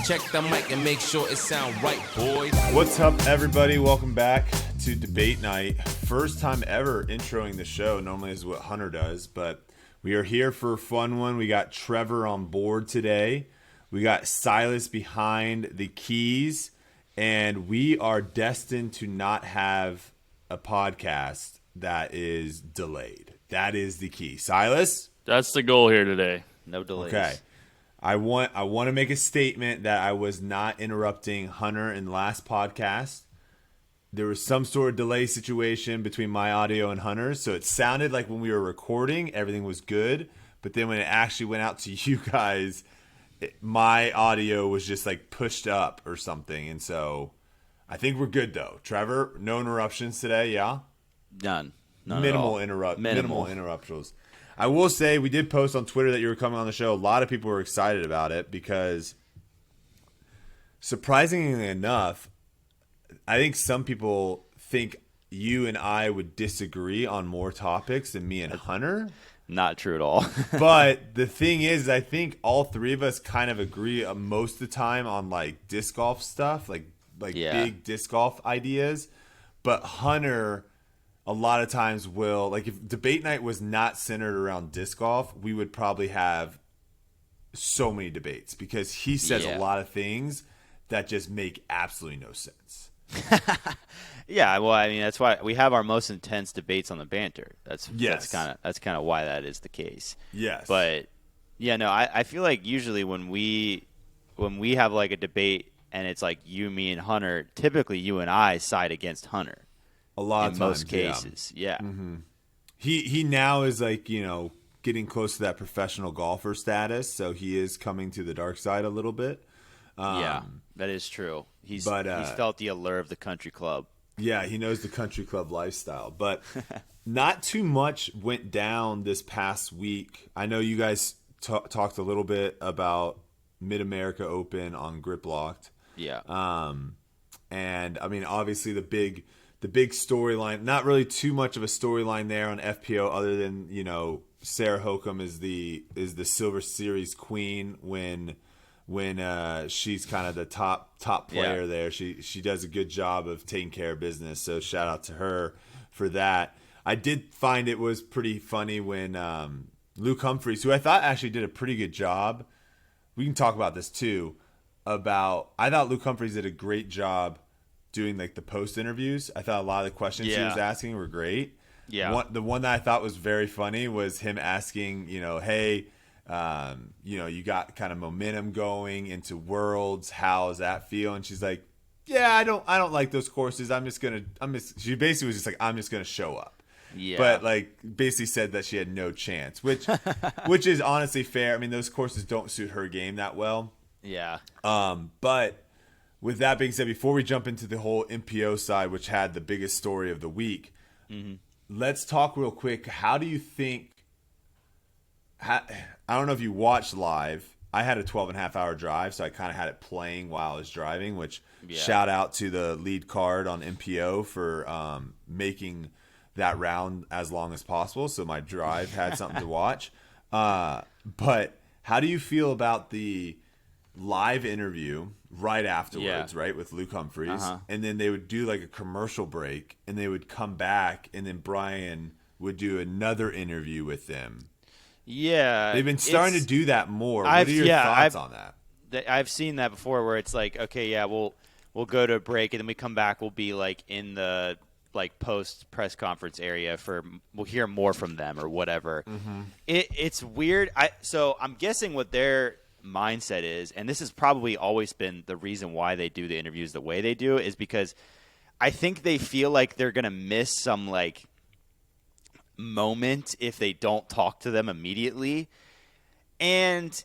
Check the mic and make sure it sound right, boys. What's up, everybody? Welcome back to Debate Night. First time ever introing the show. Normally is what Hunter does, but we are here for a fun one. We got Trevor on board today. We got Silas behind the keys, and we are destined to not have a podcast that is delayed. That is the key. Silas? That's the goal here today. No delays. Okay. I want to make a statement that I was not interrupting Hunter in the last podcast. There was some sort of delay situation between my audio and Hunter's, so it sounded like when we were recording, everything was good. But then when it actually went out to you guys, my audio was just like pushed up or something. And so I think we're good though. Trevor, no interruptions today, yeah? None Minimal interruptions. I will say we did post on Twitter that you were coming on the show. A lot of people were excited about it because, surprisingly enough, I think some people think you and I would disagree on more topics than me and Hunter. Not true at all. But the thing is, I think all three of us kind of agree most of the time on like disc golf stuff, like big disc golf ideas. But Hunter, a lot of times will, like, if debate night was not centered around disc golf, we would probably have so many debates because he says a lot of things that just make absolutely no sense. Yeah, well, I mean, that's why we have our most intense debates on the banter. That's kind of why that is the case. Yes. But yeah, no, I feel like usually when we have like a debate and it's like you, me, and Hunter, typically you and I side against Hunter. A lot of in times, most cases, yeah. Mm-hmm. He now is like, getting close to that professional golfer status, so he is coming to the dark side a little bit. Yeah, that is true. He's felt the allure of the country club. Yeah, he knows the country club lifestyle. But not too much went down this past week. I know you guys talked a little bit about Mid-America Open on Grip Locked. Yeah. And, I mean, obviously the big storyline, not really too much of a storyline there on FPO other than, Sarah Hokum is the Silver Series queen when she's kind of the top player there. She does a good job of taking care of business, so shout out to her for that. I did find it was pretty funny when Luke Humphreys, who I thought actually did a pretty good job, we can talk about this too, I thought Luke Humphreys did a great job doing like the post interviews. I thought a lot of the questions he was asking were great. Yeah. The one that I thought was very funny was him asking, hey, you got kind of momentum going into Worlds. How does that feel? And she's like, yeah, I don't like those courses. She basically was just like, I'm just going to show up. Yeah. But like basically said that she had no chance, which is honestly fair. I mean, those courses don't suit her game that well. Yeah. But with that being said, before we jump into the whole MPO side, which had the biggest story of the week, let's talk real quick. How do you think I don't know if you watched live. I had a 12.5-hour drive, so I kind of had it playing while I was driving, which shout out to the lead card on MPO for making that round as long as possible, so my drive had something to watch. But how do you feel about the live interview right afterwards, right, with Luke Humphreys? And then they would do like a commercial break, and they would come back, and then Brian would do another interview with them. Yeah. They've been starting to do that more. What are your thoughts on that? I've seen that before where it's like, okay, yeah, we'll go to a break and then we come back, we'll be like in the like post press conference area we'll hear more from them or whatever. It's weird. So I'm guessing what their mindset is, and this has probably always been the reason why they do the interviews the way they do, is because I think they feel like they're going to miss some like moment if they don't talk to them immediately. And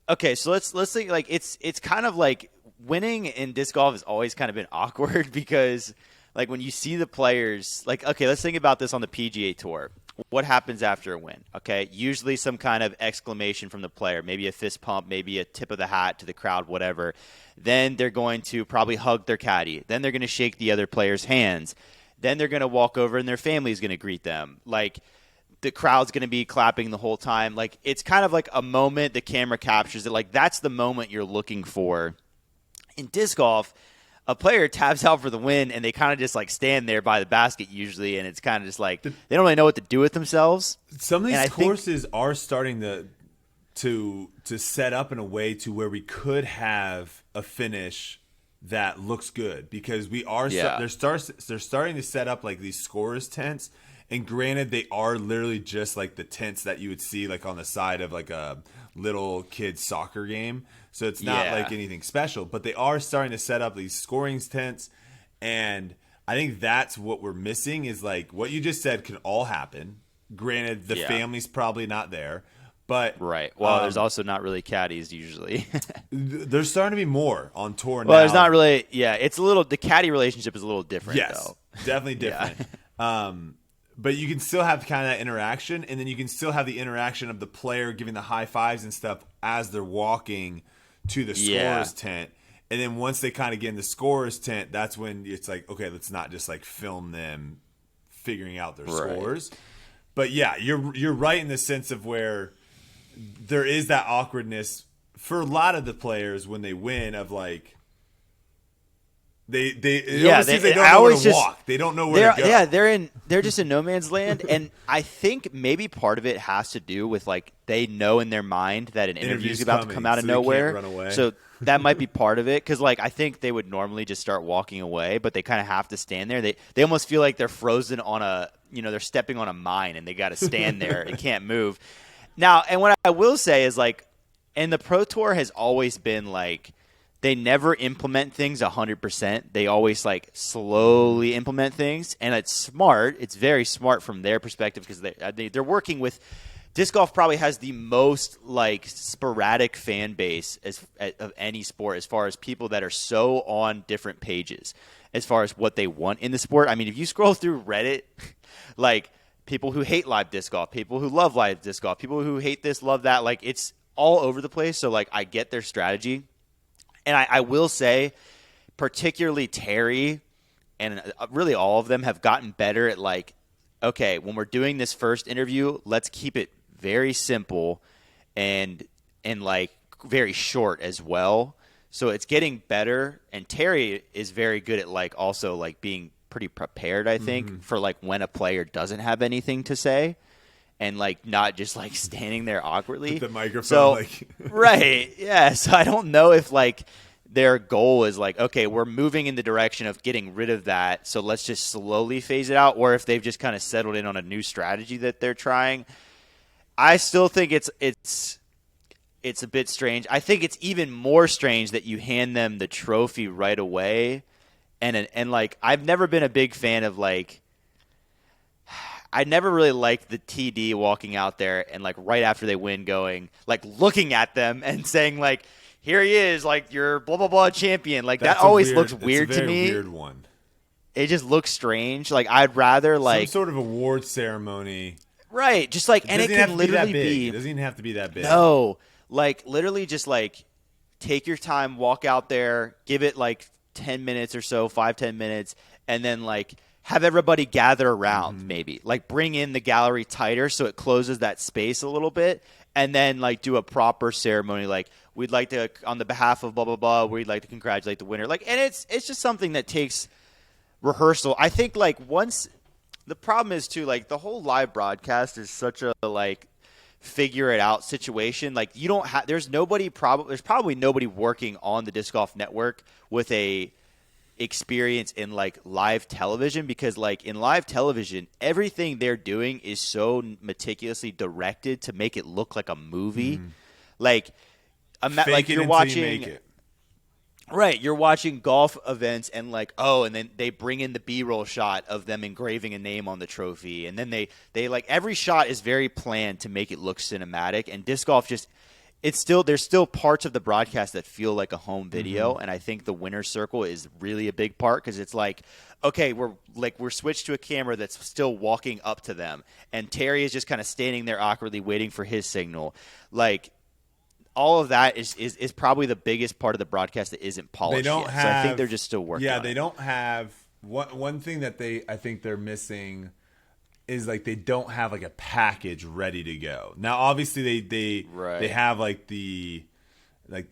okay, so let's think like it's kind of like winning in disc golf has always kind of been awkward because like when you see the players, like, okay, let's think about this on the PGA Tour. What happens after a win? Okay, usually some kind of exclamation from the player, maybe a fist pump, maybe a tip of the hat to the crowd, whatever. Then they're going to probably hug their caddy. Then they're going to shake the other player's hands. Then they're going to walk over and their family is going to greet them. Like, the crowd's going to be clapping the whole time. Like, it's kind of like a moment the camera captures it. Like, that's the moment you're looking for. In disc golf, a player taps out for the win, and they kind of just like stand there by the basket usually, and it's kind of just like they don't really know what to do with themselves. Some of these courses are starting to set up in a way to where we could have a finish that looks good, because they're starting to set up like these scorers tents. And granted, they are literally just like the tents that you would see like on the side of like a little kid's soccer game. So it's not like anything special, but they are starting to set up these scoring tents. And I think that's what we're missing, is like what you just said can all happen. Granted, the family's probably not there, but right. Well, there's also not really caddies usually. There's starting to be more on tour now. Well, there's not really. Yeah, it's a little. The caddy relationship is a little different. Yes, though. Definitely different. But you can still have kind of that interaction, and then you can still have the interaction of the player giving the high fives and stuff as they're walking to the scorer's tent. And then once they kind of get in the scorer's tent, that's when it's like, okay, let's not just like film them figuring out their scores. But yeah, you're right in the sense of where there is that awkwardness for a lot of the players when they win, of like, It almost seems they don't know where to walk. They don't know where to go. Yeah, they're just in no man's land, and I think maybe part of it has to do with like they know in their mind that an interview is about to come out of nowhere, so that might be part of it. Because like I think they would normally just start walking away, but they kind of have to stand there. They almost feel like they're frozen on they're stepping on a mine, and they got to stand there and can't move. Now, and what I will say is like, and the Pro Tour has always been like, they never implement things 100%. They always like slowly implement things, and it's smart. It's very smart from their perspective, because they're working with disc golf. Probably has the most like sporadic fan base of any sport, as far as people that are so on different pages as far as what they want in the sport. I mean, if you scroll through Reddit, like people who hate live disc golf, people who love live disc golf, people who hate this, love that, like it's all over the place. So like I get their strategy. And I will say, particularly Terry and really all of them have gotten better at like, okay, when we're doing this first interview, let's keep it very simple and like very short as well. So it's getting better. And Terry is very good at like also like being pretty prepared, I think, for like when a player doesn't have anything to say. And like not just like standing there awkwardly. With the microphone. So, like right. Yeah. So I don't know if like their goal is like, okay, we're moving in the direction of getting rid of that, so let's just slowly phase it out, or if they've just kind of settled in on a new strategy that they're trying. I still think it's a bit strange. I think it's even more strange that you hand them the trophy right away. And like I've never been a big fan of like, I never really liked the TD walking out there and like right after they win going like looking at them and saying like, here he is, like your blah blah blah champion. Like that always looks weird to me. Weird one. It just looks strange. Like I'd rather like some sort of award ceremony. Right. Just like, and it can literally be. It doesn't even have to be that big. No. Like literally just like take your time, walk out there, give it like 10 minutes or so, 5-10 minutes, and then like have everybody gather around maybe. Like bring in the gallery tighter so it closes that space a little bit, and then like do a proper ceremony like we'd like to, on the behalf of blah blah blah, we'd like to congratulate the winner. Like, and it's just something that takes rehearsal. I think like once the problem is too, like the whole live broadcast is such a like figure it out situation. Like you don't have, there's probably nobody working on the Disc Golf Network with a experience in like live television, because like in live television everything they're doing is so meticulously directed to make it look like a movie. Like like you're watching right, you're watching golf events and like, oh, and then they bring in the B-roll shot of them engraving a name on the trophy, and then they like every shot is very planned to make it look cinematic. And disc golf just, there's still parts of the broadcast that feel like a home video, and I think the winner's circle is really a big part, because it's like, okay, we're switched to a camera that's still walking up to them, and Terry is just kind of standing there awkwardly waiting for his signal. Like all of that is probably the biggest part of the broadcast that isn't polished yet. So I think they're just still working on it. They don't have one thing that I think they're missing is like they don't have like a package ready to go. Now, obviously they have like the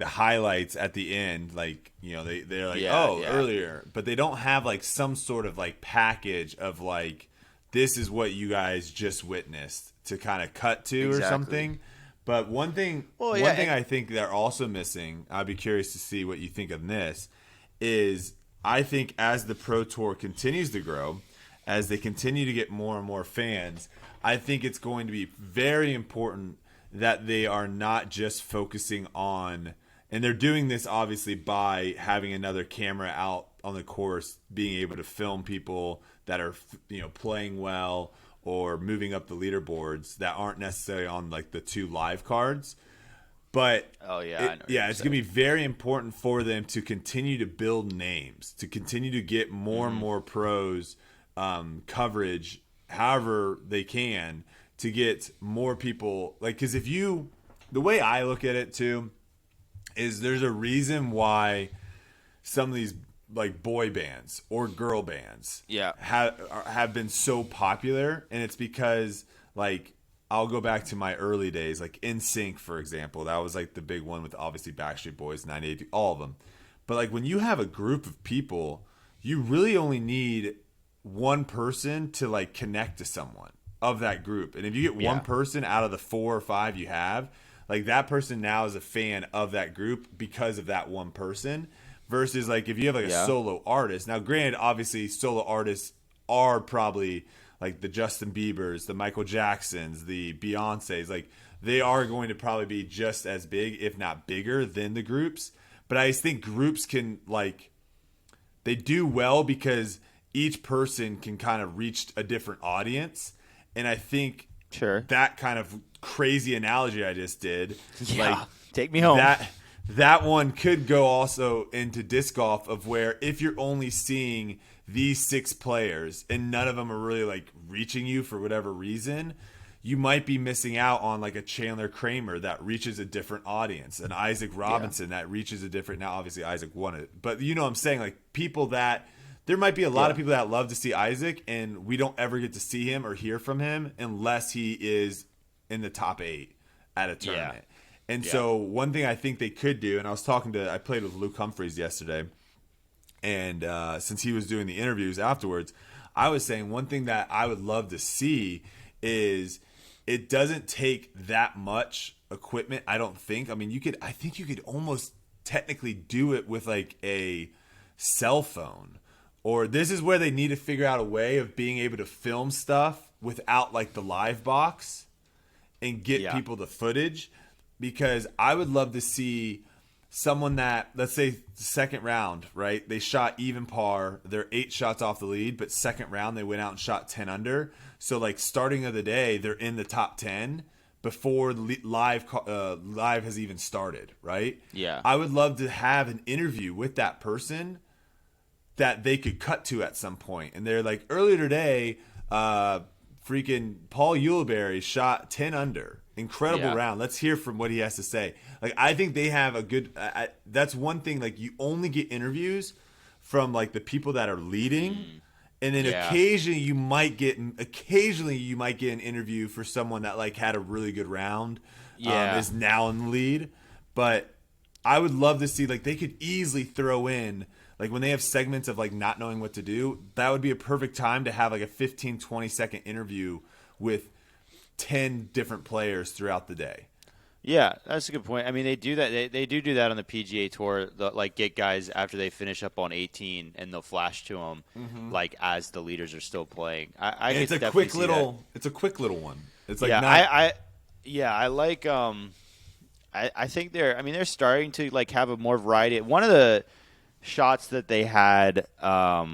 highlights at the end, like, you know, they're like, earlier, but they don't have like some sort of like package of like, this is what you guys just witnessed to kind of cut to or something. But one thing I think they're also missing, I'd be curious to see what you think of this, is I think as the Pro Tour continues to grow, as they continue to get more and more fans, I think it's going to be very important that they are not just focusing on, and they're doing this obviously by having another camera out on the course, being able to film people that are, you know, playing well or moving up the leaderboards that aren't necessarily on like the 2 live cards. But it's going to be very important for them to continue to build names, to continue to get more and more pros coverage, however they can, to get more people. Like, because the way I look at it too, is there's a reason why some of these like boy bands or girl bands have been so popular, and it's because, like, I'll go back to my early days, like NSYNC, for example. That was like the big one with obviously Backstreet Boys, 98, all of them. But like when you have a group of people, you really only need one person to like connect to someone of that group. And if you get one person out of the 4 or 5 you have, like that person now is a fan of that group because of that one person. Versus like if you have like a solo artist. Now, granted, obviously solo artists are probably like the Justin Biebers, the Michael Jacksons, the Beyoncés. Like they are going to probably be just as big, if not bigger, than the groups. But I just think groups can, like, they do well because each person can kind of reach a different audience. And I think that kind of crazy analogy I just did, like, take me home. That one could go also into disc golf, of where if you're only seeing these 6 players and none of them are really like reaching you for whatever reason, you might be missing out on like a Chandler Kramer that reaches a different audience, an Isaac Robinson that reaches a different. Now, obviously Isaac won it, but you know what I'm saying, like people that there might be a lot of people that love to see Isaac, and we don't ever get to see him or hear from him unless he is in the top 8 at a tournament. And so one thing I think they could do, and I played with Luke Humphreys yesterday, and since he was doing the interviews afterwards, I was saying one thing that I would love to see is it doesn't take that much equipment, I don't think. I mean, I think you could almost technically do it with like a cell phone. Or this is where they need to figure out a way of being able to film stuff without like the live box and get people the footage. Because I would love to see someone that, let's say second round, right? They shot even par. They're 8 shots off the lead, but second round they went out and shot 10 under. So like starting of the day, they're in the top 10 before the live has even started, right? Yeah. I would love to have an interview with that person that they could cut to at some point. And they're like, earlier today, freaking Paul Ulibarri shot 10 under. Incredible round. Let's hear from what he has to say. Like, I think they have a good that's one thing, like, you only get interviews from like the people that are leading, and then occasionally you might get an interview for someone that like had a really good round, is now in the lead. But I would love to see, like, they could easily throw in, like, when they have segments of like not knowing what to do, that would be a perfect time to have like a 15-20 second interview with 10 different players throughout the day. Yeah, that's a good point. I mean, they do that. They do that on the PGA Tour. Like, get guys after they finish up on 18, and they'll flash to them like as the leaders are still playing. It's a quick little one. It's like I like. I think they're starting to like have a more variety. One of the shots that they had. That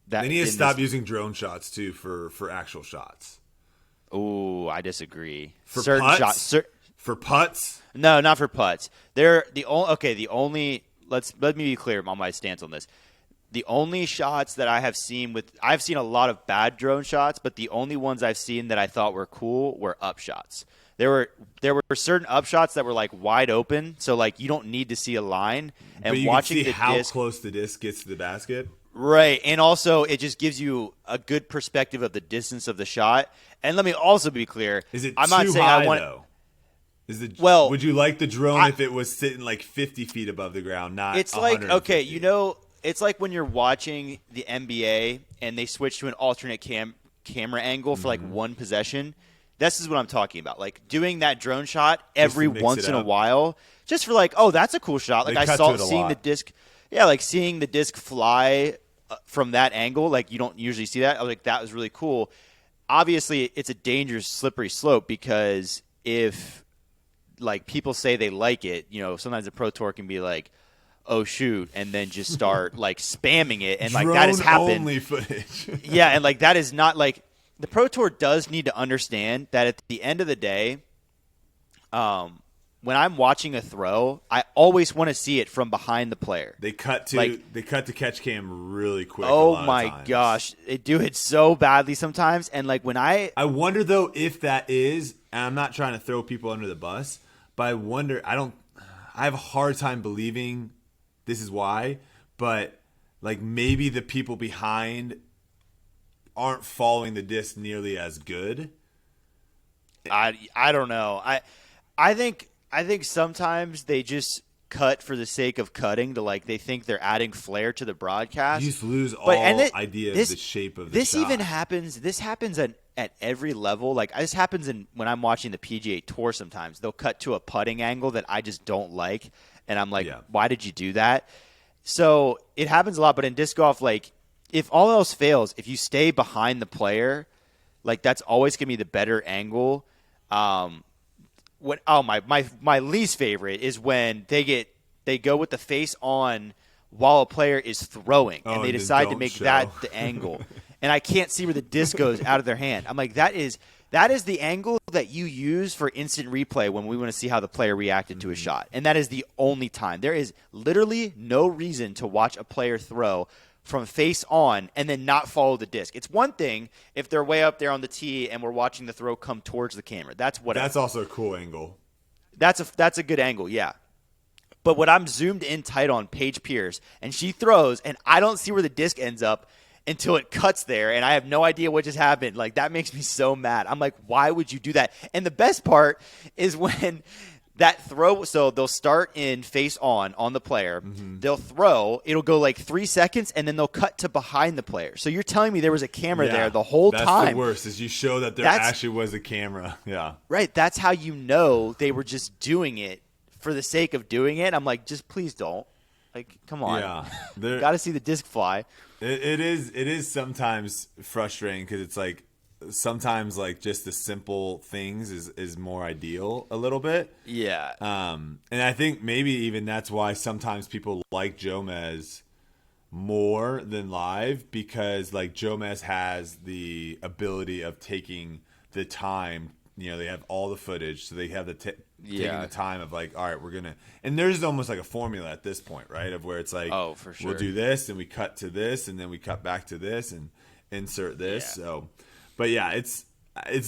they need to stop using drone shots too for actual shots. Oh, I disagree. For certain putts? For putts? No, not for putts. They're the only. Okay, the only. Let me be clear on my stance on this. The only shots that I have seen I've seen a lot of bad drone shots, but the only ones I've seen that I thought were cool were up shots. There were certain up shots that were like wide open, so like you don't need to see a line. And but you watching can see the how disc, close the disc gets to the basket. Right, and also it just gives you a good perspective of the distance of the shot. And let me also be clear: Is it I'm too not saying high I want. though? Well, would you like the drone if it was sitting like 50 feet above the ground, not it's like 150? it's like when you're watching the NBA and they switch to an alternate camera angle for like one possession. This is what I'm talking about. Like doing that drone shot every mix once it in a up. while, just for like, oh, that's a cool shot. Like They I cut saw to it a seeing lot. the disc, yeah, like seeing the disc fly from that angle. Like you don't usually see that. I was like, that was really cool. Obviously, it's a dangerous, slippery slope because if like people say they like it, sometimes the Pro Tour can be like, oh shoot, and then just start like spamming it, and like that has happened. Only footage. Yeah, and like that is not like the Pro Tour does need to understand that at the end of the day, when I'm watching a throw, I always want to see it from behind the player. They cut to catch cam really quick. Oh my gosh, they do it so badly sometimes, and like when I wonder though if that is, and I'm not trying to throw people under the bus, but I wonder. I have a hard time believing this is why, but like maybe the people behind aren't following the disc nearly as good. I don't know. I think sometimes they just cut for the sake of cutting to like they think they're adding flair to the broadcast. You just lose idea of the shape of the this shot. even happens. This happens at every level. Like this happens when I'm watching the PGA Tour. Sometimes they'll cut to a putting angle that I just don't like, and I'm like, why did you do that? So it happens a lot. But in disc golf, like if all else fails, if you stay behind the player, like that's always gonna be the better angle. My least favorite is when they go with the face on while a player is throwing and they decide to make that the angle, and I can't see where the disc goes out of their hand. I'm like, that is the angle that you use for instant replay when we want to see how the player reacted to a shot, and that is the only time. There is literally no reason to watch a player throw from face on and then not follow the disc. It's one thing if they're way up there on the tee and we're watching the throw come towards the camera. That's whatever. That's also a cool angle. That's a good angle, yeah. But when I'm zoomed in tight on Paige Pierce and she throws and I don't see where the disc ends up until it cuts there and I have no idea what just happened, like that makes me so mad. I'm like, why would you do that? And the best part is when that throw, so they'll start in face on the player. Mm-hmm. They'll throw. It'll go like 3 seconds, and then they'll cut to behind the player. So you're telling me there was a camera there the whole time. That's the worst, is you show that there actually was a camera. Yeah. Right. That's how you know they were just doing it for the sake of doing it. I'm like, just please don't. Like, come on. Yeah. Got to see the disc fly. It is sometimes frustrating because it's like, sometimes like just the simple things is more ideal a little bit. Yeah. And I think maybe even that's why sometimes people like Jomez more than live, because like Jomez has the ability of taking the time. They have all the footage, so they have taking the time of like, all right, we're gonna. And there's almost like a formula at this point, right? Of where it's like, oh, for sure, we'll do this, and we cut to this, and then we cut back to this, and insert this. Yeah. So. But yeah, it's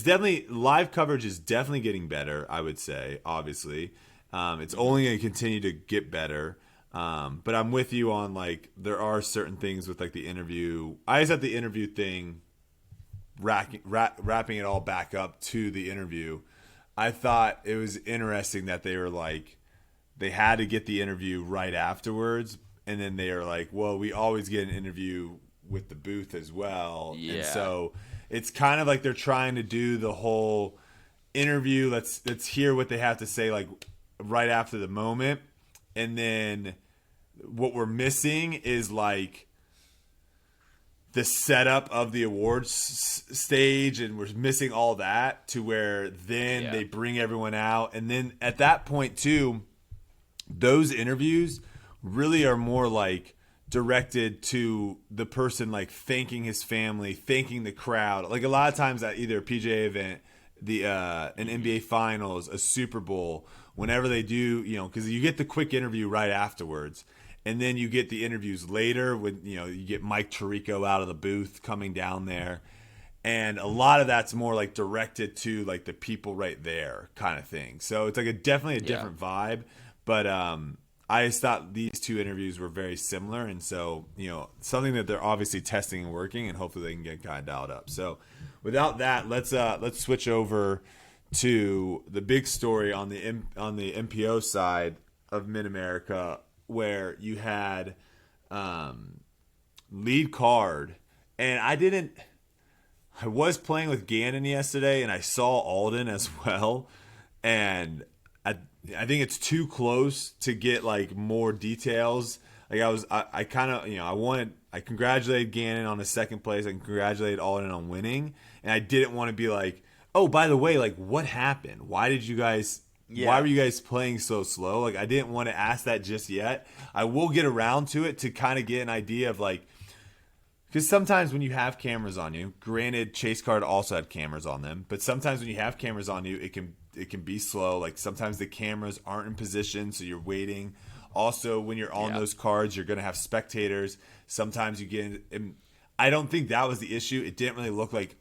definitely, live coverage is definitely getting better, I would say, obviously. It's only going to continue to get better. But I'm with you on, like, there are certain things with, like, the interview. I just had the interview thing, wrapping it all back up to the interview. I thought it was interesting that they were like, they had to get the interview right afterwards. And then they are like, well, we always get an interview with the booth as well. Yeah. And so it's kind of like they're trying to do the whole interview. Let's hear what they have to say, like right after the moment. And then what we're missing is like the setup of the awards stage, and we're missing all that to where then they bring everyone out. And then at that point too, those interviews really are more like directed to the person, like thanking his family, thanking the crowd. Like a lot of times at either a PGA event, an NBA Finals, a Super Bowl, whenever they do, because you get the quick interview right afterwards, and then you get the interviews later when you get Mike Tirico out of the booth coming down there, and a lot of that's more like directed to like the people right there kind of thing. So it's like definitely a different vibe, but I just thought these two interviews were very similar, and so something that they're obviously testing and working, and hopefully they can get kind of dialed up. So, without that, let's switch over to the big story on the MPO side of Mid America, where you had lead card, and I was playing with Gannon yesterday, and I saw Alden as well, and I think it's too close to get like more details. Like I kind of I congratulated Gannon on his second place. I congratulated Alden on winning, and I didn't want to be like, oh, by the way, like what happened? Why did you guys? Yeah. Why were you guys playing so slow? Like I didn't want to ask that just yet. I will get around to it to kind of get an idea of like, because sometimes when you have cameras on you, granted Chase Card also had cameras on them, but sometimes when you have cameras on you, it can be slow. Like sometimes the cameras aren't in position, so you're waiting. Also, when you're on those cards, you're going to have spectators. Sometimes you get in. I don't think that was the issue. It didn't really look like.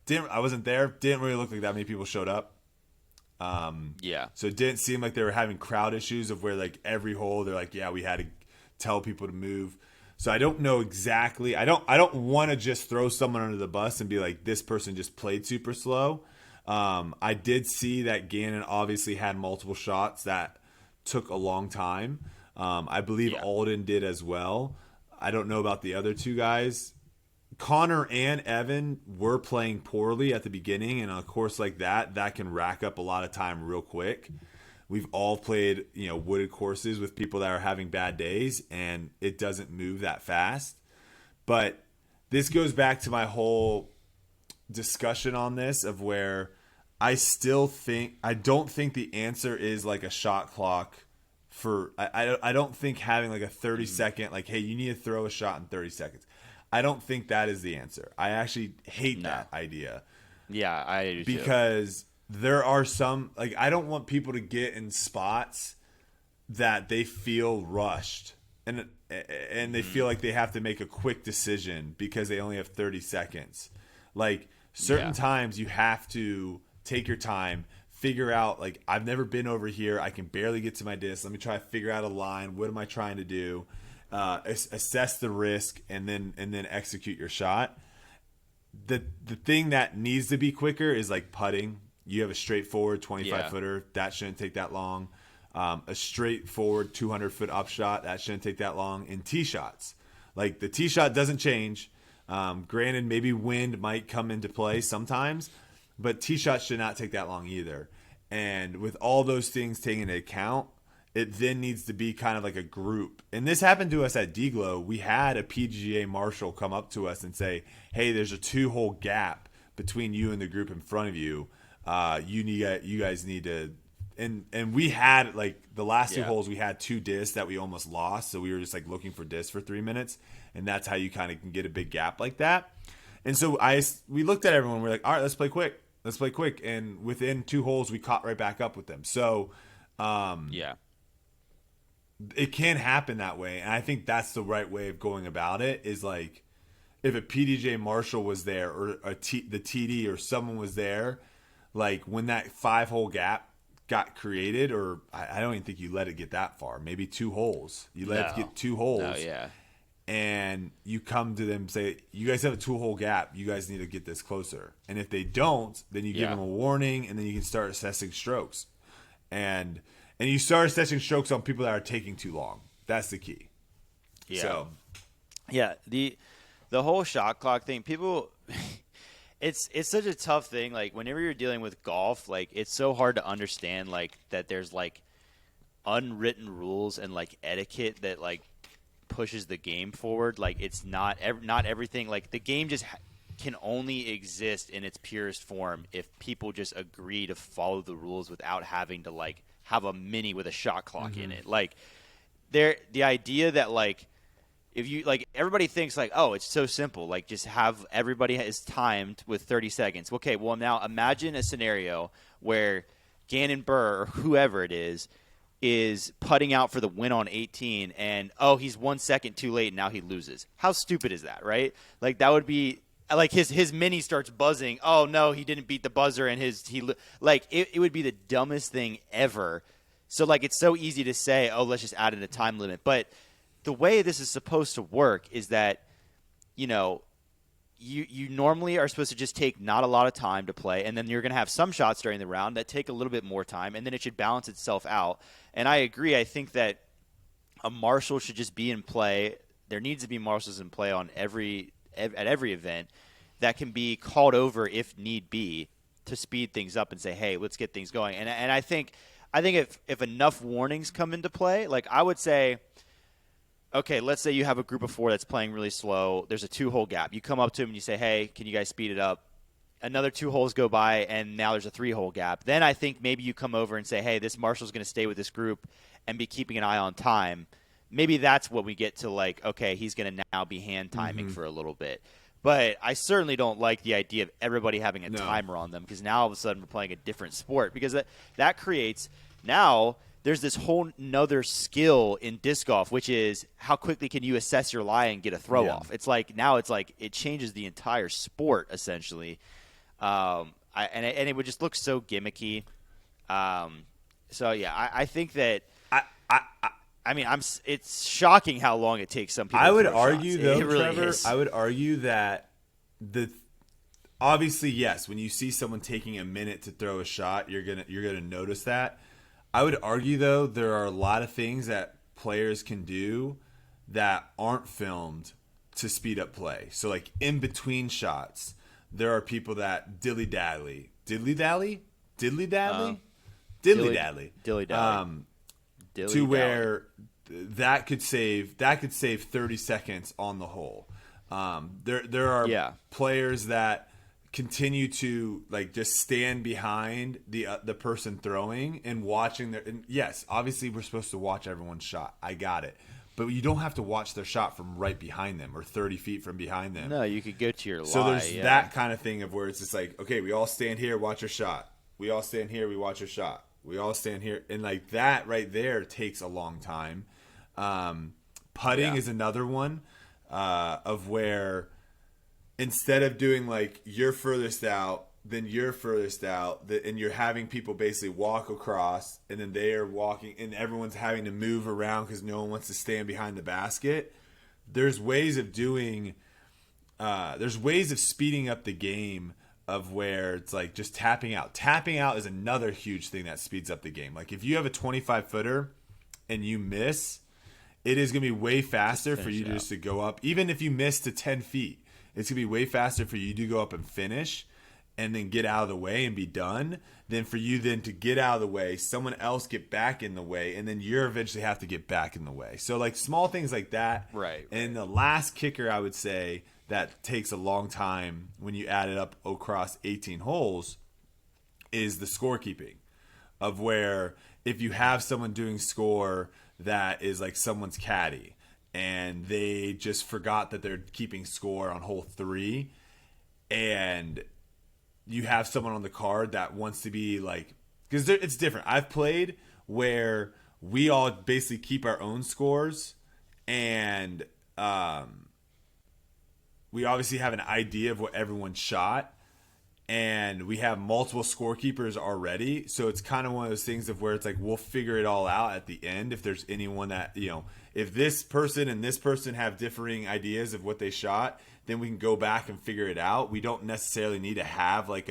I wasn't there. Didn't really look like that many people showed up. So it didn't seem like they were having crowd issues of where like every hole they're like, yeah, we had to tell people to move. So I don't know exactly. I don't want to just throw someone under the bus and be like, this person just played super slow. I did see that Gannon obviously had multiple shots that took a long time. I believe Alden did as well. I don't know about the other two guys. Connor and Evan were playing poorly at the beginning, and on a course like that can rack up a lot of time real quick. We've all played, wooded courses with people that are having bad days, and it doesn't move that fast. But this goes back to my whole discussion on this of where I don't think the answer is like a shot clock for I don't think having like a 30-second like, hey, you need to throw a shot in 30 seconds. I don't think that is the answer. I actually hate that idea. Yeah, I do too. Because there are some, like, I don't want people to get in spots that they feel rushed and they feel like they have to make a quick decision because they only have 30 seconds. Like, certain times you have to take your time, figure out, like, I've never been over here. I can barely get to my disc. Let me try to figure out a line. What am I trying to do? Assess the risk and then execute your shot. The thing that needs to be quicker is like putting. You have a straightforward 25-footer. That shouldn't take that long. A straightforward 200-foot upshot. That shouldn't take that long. And tee shots. Like the tee shot doesn't change. Granted, maybe wind might come into play sometimes, but tee shots should not take that long either. And with all those things taken into account, it then needs to be kind of like a group. And this happened to us at D-Glow. We had a PGA marshal come up to us and say, hey, there's a 2-hole gap between you and the group in front of you. You guys need to, and we had like the last 2 holes, we had 2 discs that we almost lost. So we were just like looking for discs for 3 minutes. And that's how you kind of can get a big gap like that. And so we looked at everyone. We're like, all right, let's play quick. And within 2 holes, we caught right back up with them. So, it can happen that way, and I think that's the right way of going about it. Is like if a PDJ Marshall was there or the TD or someone was there, like when that 5-hole gap got created, or I don't even think you let it get that far. Maybe 2 holes. You let it get 2 holes. And you come to them and say, you guys have a 2-hole gap. You guys need to get this closer. And if they don't, then you give them a warning, and then you can start assessing strokes. And you start assessing strokes on people that are taking too long. That's the key. Yeah. So. Yeah. The whole shot clock thing, people, it's such a tough thing. Like whenever you're dealing with golf, like it's so hard to understand like that there's like unwritten rules and like etiquette that like pushes the game forward. Like it's not everything. Like the game just can only exist in its purest form if people just agree to follow the rules without having to like have a mini with a shot clock in it. Like the idea that like if you like everybody thinks like, oh, it's so simple, like just have everybody is timed with 30 seconds. Okay, well now imagine a scenario where Gannon Burr or whoever it is putting out for the win on 18 and he's 1 second too late and now he loses. How stupid is that, right? Like that would be like his mini starts buzzing. Oh no, he didn't beat the buzzer, and it would be the dumbest thing ever. So like it's so easy to say, oh, let's just add in a time limit. But the way this is supposed to work is that, you know, you normally are supposed to just take not a lot of time to play, and then you're going to have some shots during the round that take a little bit more time, and then it should balance itself out. And I agree. I think that a marshal should just be in play. There needs to be marshals in play at every event that can be called over if need be to speed things up and say, hey, let's get things going. And I think if enough warnings come into play, like I would say, okay, let's say you have a group of 4 that's playing really slow. There's a 2-hole gap. You come up to them and you say, hey, can you guys speed it up? Another 2 holes go by, and now there's a 3-hole gap. Then I think maybe you come over and say, hey, this marshal's going to stay with this group and be keeping an eye on time. Maybe that's what we get to, like, okay, he's going to now be hand timing for a little bit. But I certainly don't like the idea of everybody having a timer on them, because now all of a sudden we're playing a different sport, because that creates now – there's this whole nother skill in disc golf, which is how quickly can you assess your lie and get a throw off. It's like now it's like it changes the entire sport essentially, and it would just look so gimmicky. So yeah, I think that I mean it's shocking how long it takes some people. I would to throw argue shots. though, It really Trevor. is. I would argue that obviously yes, when you see someone taking a minute to throw a shot, you're gonna notice that. I would argue, though, there are a lot of things that players can do that aren't filmed to speed up play. So, like, in between shots, there are people that dilly-dally. Dilly-dally? Dilly-dally? Dilly-dally. Dilly-dally. To where that could save 30 seconds on the hole. There are players that continue to like just stand behind the person throwing and watching their. And yes, obviously we're supposed to watch everyone's shot. I got it, but you don't have to watch their shot from right behind them or 30 feet from behind them. No, you could go to your lie. So there's that kind of thing of where it's just like, okay, we all stand here, watch your shot. We all stand here, we watch your shot. We all stand here, and like that right there takes a long time. Putting is another one of where. Instead of doing like you're furthest out, then you're furthest out, and you're having people basically walk across, and then they are walking, and everyone's having to move around because no one wants to stand behind the basket. There's ways of doing, there's ways of speeding up the game of where it's like just tapping out. Tapping out is another huge thing that speeds up the game. Like if you have a 25-footer and you miss, it is going to be way faster for you just to go up, even if you miss to 10 feet. It's going to be way faster for you to go up and finish and then get out of the way and be done than for you then to get out of the way, someone else get back in the way, and then you're eventually have to get back in the way. So, like, small things like that. Right. And the last kicker, I would say, that takes a long time when you add it up across 18 holes is the scorekeeping of where if you have someone doing score that is like someone's caddy, and they just forgot that they're keeping score on hole 3, and you have someone on the card that wants to be like, because it's different. I've played where we all basically keep our own scores, and we obviously have an idea of what everyone shot, and we have multiple scorekeepers already. So it's kind of one of those things of where it's like we'll figure it all out at the end if there's anyone that, you know, if this person and this person have differing ideas of what they shot, then we can go back and figure it out. We don't necessarily need to have like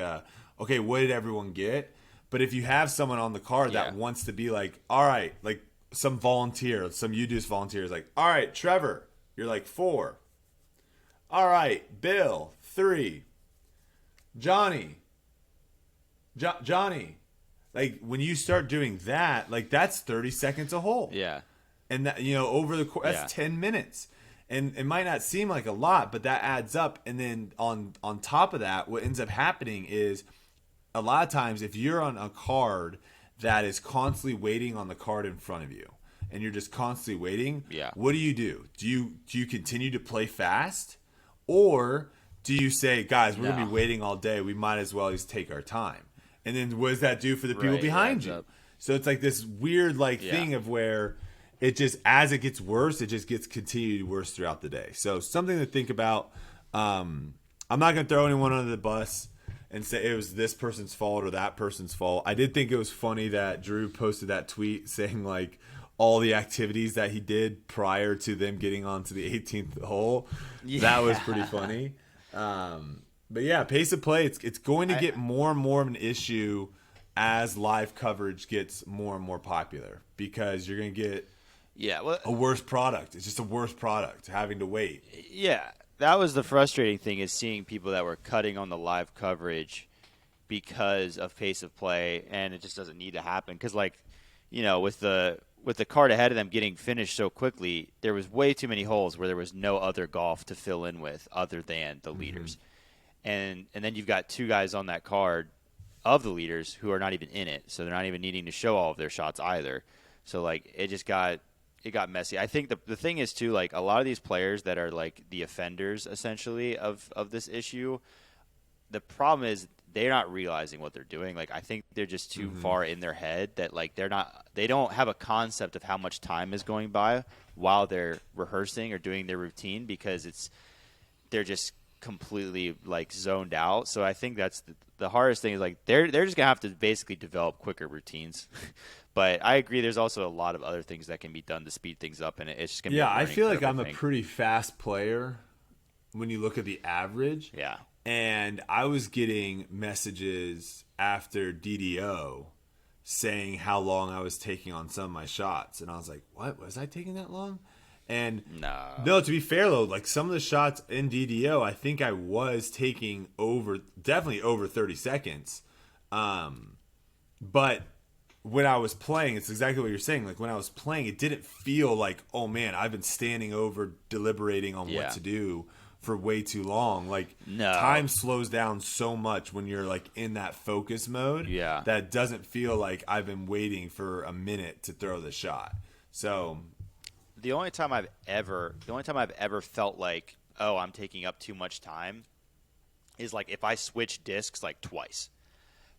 okay, what did everyone get? But if you have someone on the card that wants to be like, all right, like some volunteer, some UDUS volunteers, like, all right, Trevor, you're like 4. All right, Bill, 3. Johnny. Like when you start doing that, like that's 30 seconds a hole. Yeah. And that, you know, over the course, that's 10 minutes. And it might not seem like a lot, but that adds up. And then on top of that, what ends up happening is a lot of times if you're on a card that is constantly waiting on the card in front of you and you're just constantly waiting, what do? Do you continue to play fast? Or do you say, guys, we're going to be waiting all day. We might as well just take our time. And then what does that do for the people behind you? Up. So it's like this weird thing of where it just, as it gets worse, it just gets continued worse throughout the day. So something to think about. I'm not going to throw anyone under the bus and say it was this person's fault or that person's fault. I did think it was funny that Drew posted that tweet saying like all the activities that he did prior to them getting onto the 18th hole. Yeah. That was pretty funny. But yeah, pace of play, it's going to get more and more of an issue as live coverage gets more and more popular, because you're going to get a worse product. It's just a worse product having to wait. Yeah. That was the frustrating thing, is seeing people that were cutting on the live coverage because of pace of play, and it just doesn't need to happen. Because, like, you know, with the card ahead of them getting finished so quickly, there was way too many holes where there was no other golf to fill in with other than the leaders. And then you've got two guys on that card of the leaders who are not even in it, so they're not even needing to show all of their shots either. So, like, it got messy. I think the thing is, too, like, a lot of these players that are, like, the offenders, essentially, of this issue, the problem is they're not realizing what they're doing. Like, I think they're just too far in their head that, like, they don't have a concept of how much time is going by while they're rehearsing or doing their routine, because they're just completely, like, zoned out. So I think that's the hardest thing, is, like, they're just going to have to basically develop quicker routines. But I agree, there's also a lot of other things that can be done to speed things up, and it's just going to be a I feel curve, like I'm a pretty fast player when you look at the average. Yeah. And I was getting messages after DDO saying how long I was taking on some of my shots. And I was like, what? Was I taking that long? And no, to be fair, though, like, some of the shots in DDO, I think I was taking definitely over 30 seconds. But when I was playing, it's exactly what you're saying. Like, when I was playing, it didn't feel like, oh man, I've been standing over deliberating on what to do for way too long. Like, time slows down so much when you're, like, in that focus mode. Yeah. That it doesn't feel like I've been waiting for a minute to throw the shot. So the only time I've ever felt like, oh, I'm taking up too much time is, like, if I switch discs, like, twice.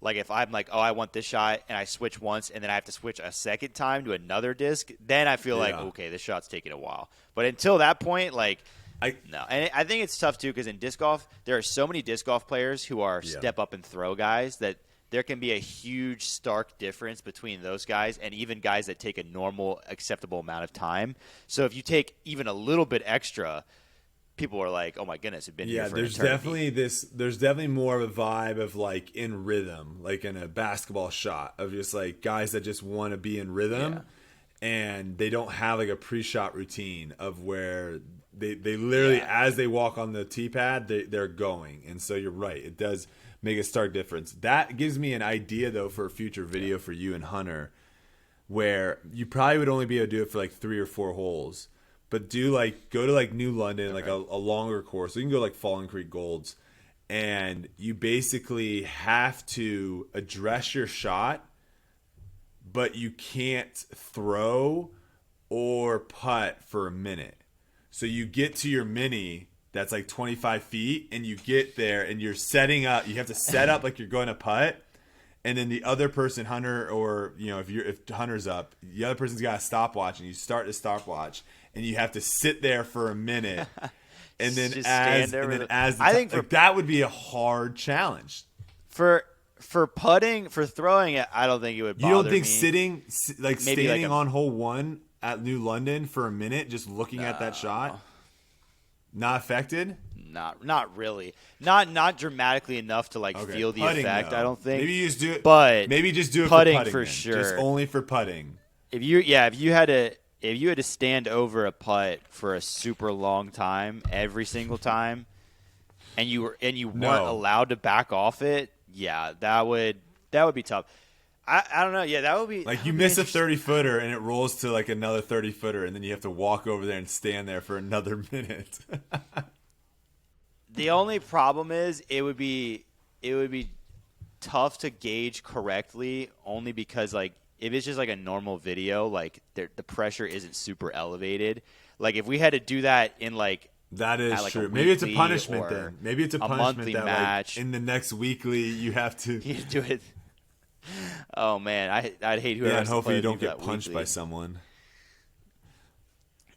Like, if I'm like, oh, I want this shot, and I switch once, and then I have to switch a second time to another disc, then I feel like, okay, this shot's taking a while. But until that point, like, no. And I think it's tough, too, because in disc golf, there are so many disc golf players who are step-up-and-throw guys that there can be a huge, stark difference between those guys and even guys that take a normal, acceptable amount of time. So if you take even a little bit extra, people are like, oh my goodness, I've been here for an eternity. There's definitely more of a vibe of, like, in rhythm, like in a basketball shot, of just, like, guys that just want to be in rhythm, and they don't have, like, a pre-shot routine of where they literally, as they walk on the tee pad, they're going. And so you're right, it does make a stark difference. That gives me an idea, though, for a future video for you and Hunter, where you probably would only be able to do it for, like, 3 or 4 holes. But go to, like, New London, like a longer course. So you can go, like, Fallen Creek Golds, and you basically have to address your shot, but you can't throw or putt for a minute. So you get to your mini that's like 25 feet, and you get there, and you're setting up. You have to set up like you're going to putt, and then the other person, Hunter, or, you know, if Hunter's up, the other person's got a stopwatch, and you start the stopwatch, and you have to sit there for a minute, and then that would be a hard challenge for putting. For throwing it, I don't think it would bother me. You don't think standing on hole 1 at New London for a minute, just looking at that shot, not affected? Not really. Not dramatically enough to, like, feel the putting, effect. Though. I don't think. Maybe you just do it. But maybe just do it putting for putting for then. sure. Just only for putting. If you had to stand over a putt for a super long time every single time, and you weren't allowed to back off it, that would be tough. I don't know. Yeah, that would be like you miss a 30-footer and it rolls to, like, another 30-footer, and then you have to walk over there and stand there for another minute. The only problem is it would be tough to gauge correctly, only because, like, if it's just like a normal video, like, the pressure isn't super elevated. Like, if we had to do that in, like, that is like, true. Maybe it's a punishment then. Maybe it's a punishment that, match. Like, in the next weekly you have to do it. Oh man, I'd hate whoever. Yeah, and hopefully you don't get punched by someone.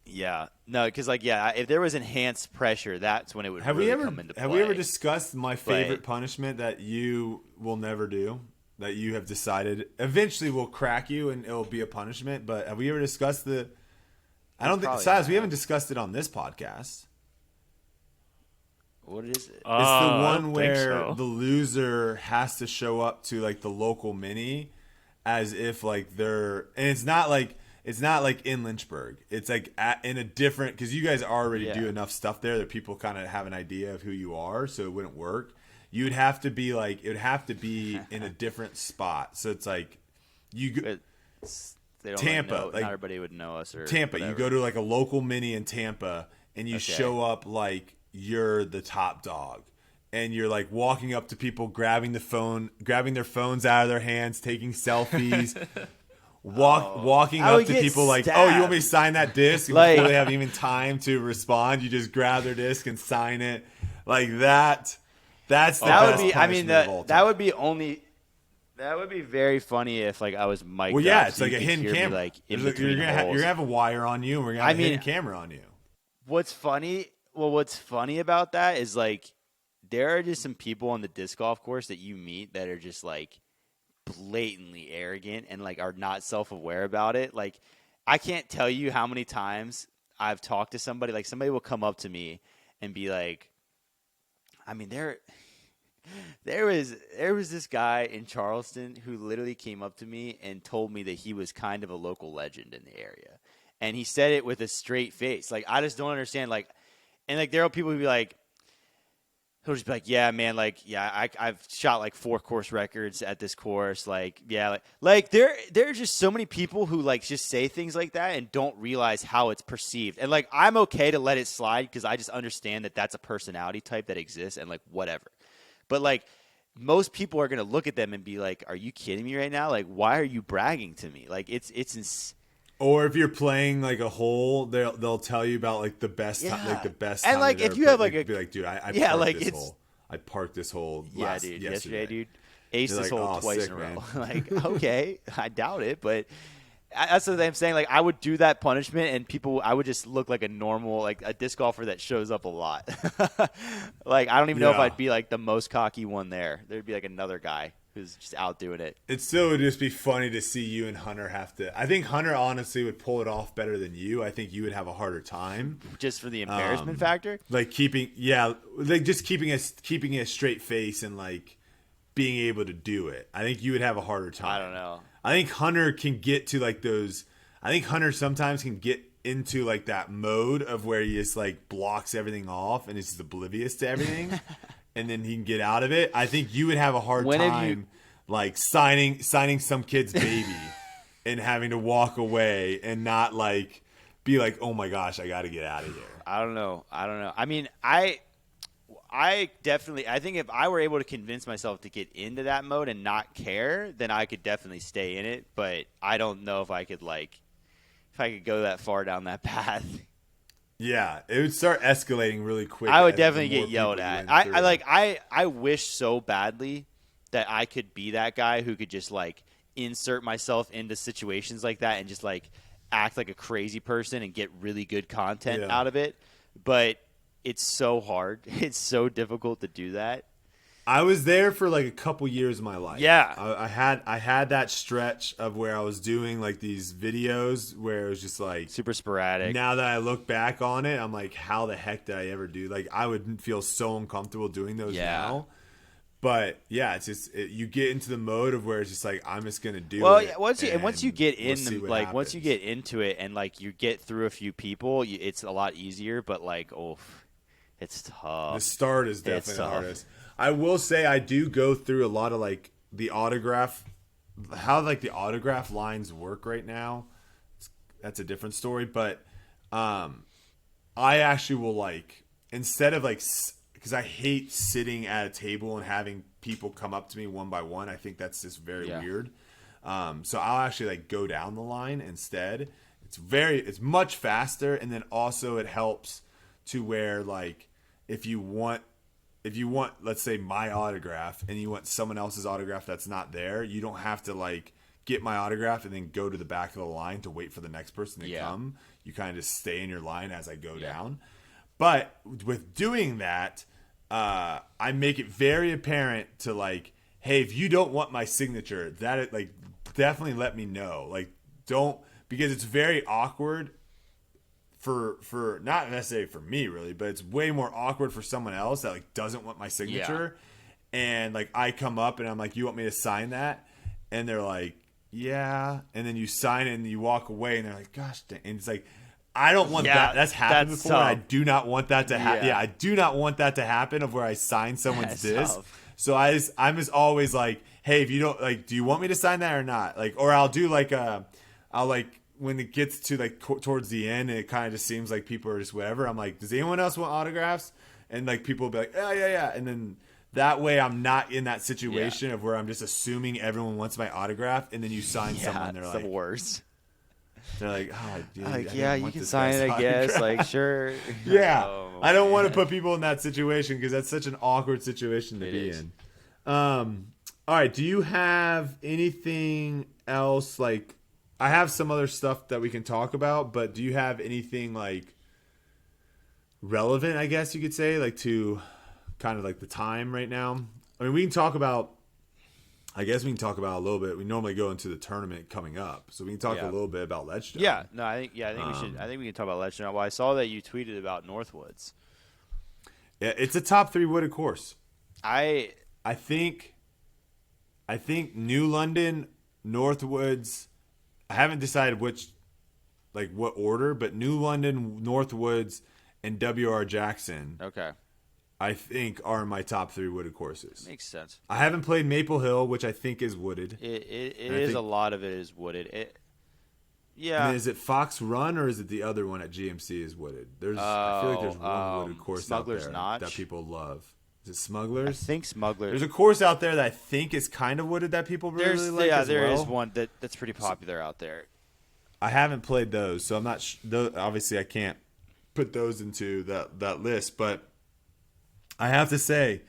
Yeah, no, because like if there was enhanced pressure, that's when it would really come into play. Have we ever discussed my favorite punishment that you will never do? That you have decided eventually will crack you and it'll be a punishment. But have we ever discussed the? I don't think, Silas, we haven't discussed it on this podcast. What is it? It's the one where the loser has to show up to like the local mini as if like they're, and it's not like in Lynchburg. It's like in a different, because you guys already do enough stuff there that people kind of have an idea of who you are, so it wouldn't work. You'd have to be like, it would have to be in a different spot. So it's like Tampa, like, not everybody would know us. Or Tampa, whatever. You go to like a local mini in Tampa, and you show up like you're the top dog, and you're like walking up to people, grabbing their phones out of their hands, taking selfies. Walking up to people like, stabbed. oh, you want me to sign that disc? And before they have even time to respond, you just grab their disc and sign it. Like that. That's the best punishment of all time. That would be very funny if like I was mic'd Well, yeah, up, it's so like a hidden camera. Like, you're gonna have a wire on you, and we're gonna have a hidden camera on you. What's funny about that is like there are just some people on the disc golf course that you meet that are just like blatantly arrogant and like are not self-aware about it. Like I can't tell you how many times I've talked to somebody, like somebody will come up to me and be like, I mean, there was this guy in Charleston who literally came up to me and told me that he was kind of a local legend in the area. And he said it with a straight face. Like, I just don't understand. Like, and like, there are people who be like, he'll just be like, yeah, man, like, yeah, I've shot like 4 course records at this course. Like, yeah, like there are just so many people who like just say things like that and don't realize how it's perceived. And like, I'm okay to let it slide because I just understand that that's a personality type that exists and like whatever. But like, most people are gonna look at them and be like, are you kidding me right now? Like, why are you bragging to me? Like, it's. Or if you're playing like a hole, they'll tell you about like the best time, like the best. And time like if you have like be like, dude, I parked this hole. Yesterday, dude, aced this hole twice in a row. Like, okay, I doubt it, but that's what I'm saying. Like, I would do that punishment, and I would just look like a normal, like a disc golfer that shows up a lot. Like, I don't even know if I'd be like the most cocky one there. There'd be like another guy who's just out doing it. It still would just be funny to see you and Hunter have to. I think Hunter honestly would pull it off better than you. I think you would have a harder time. Just for the embarrassment factor? Like keeping a straight face and like being able to do it. I think you would have a harder time. I don't know. I think Hunter can get to like those. I think Hunter sometimes can get into like that mode of where he just like blocks everything off and is just oblivious to everything. And then he can get out of it. I think you would have a hard time, like signing some kid's baby, and having to walk away and not like be like, oh my gosh, I got to get out of here. I don't know. I mean, I think if I were able to convince myself to get into that mode and not care, then I could definitely stay in it. But I don't know if I could go that far down that path. Yeah, it would start escalating really quick. I would definitely get yelled at. I wish so badly that I could be that guy who could just like insert myself into situations like that and just like act like a crazy person and get really good content out of it. But it's so hard. It's so difficult to do that. I was there for like a couple years of my life. Yeah. I had that stretch of where I was doing like these videos where it was just like super sporadic. Now that I look back on it, I'm like, how the heck did I ever do? Like, I would feel so uncomfortable doing those now. But yeah, it's just you get into the mode of where it's just like, I'm just gonna do it. Well, once you get once you get into it and like you get through a few people, it's a lot easier. But like, it's tough. The start is definitely the hardest. I will say I do go through a lot of like the autograph, how like the autograph lines work right now. That's a different story, but I actually will like, instead of like, because I hate sitting at a table and having people come up to me one by one. I think that's just very weird. So I'll actually like go down the line instead. It's much faster, and then also it helps to where like if you want, let's say my autograph and you want someone else's autograph that's not there, you don't have to like get my autograph and then go to the back of the line to wait for the next person to Yeah. come. You kind of just stay in your line as I go down. But with doing that, I make it very apparent to like, hey, if you don't want my signature, that like definitely let me know. Like, don't, because it's very awkward for not necessarily for me really, but it's way more awkward for someone else that like doesn't want my signature. And like I come up and I'm like, you want me to sign that? And they're like, yeah. And then you sign it and you walk away and they're like, gosh dang. And it's like, I don't want that. That's happened before. And I do not want that to happen. Yeah, I do not want that to happen of where I sign someone's disc. So I'm just always like, hey, if you don't like, do you want me to sign that or not? Like, or I'll do like I'll like when it gets to like towards the end and it kind of just seems like people are just whatever. I'm like, does anyone else want autographs? And like people will be like, oh yeah. And then that way I'm not in that situation of where I'm just assuming everyone wants my autograph. And then you sign someone, they're like, the worst. They're like, oh, dude, like, yeah, you can sign it, I guess. Like, sure. Yeah. Oh, I don't want to put people in that situation because that's such an awkward situation to be in. All right. Do you have anything else? Like, I have some other stuff that we can talk about, but do you have anything like relevant, I guess you could say, like to kind of like the time right now? I mean, we can talk about, I guess we can talk about a little bit. We normally go into the tournament coming up, so we can talk a little bit about Ledgestone. Yeah, no, I think we should. I think we can talk about Ledgestone. Well, I saw that you tweeted about Northwoods. Yeah, it's a top 3 wooded course. I think New London, Northwoods. I haven't decided which, like what order, but New London, Northwoods, and WR Jackson. Okay. I think are my top 3 wooded courses. Makes sense. I haven't played Maple Hill, which I think is wooded. It is a lot of it is wooded. Yeah. I mean, is it Fox Run or is it the other one at GMC is wooded? I feel like there's one wooded course Smuggler's out there Notch that people love. Is it Smugglers? I think Smugglers. There's a course out there that I think is kind of wooded that people really like. Yeah, as there well. is one that's pretty popular out there. I haven't played those, so I'm not. Obviously, I can't put those into that list. But I have to say,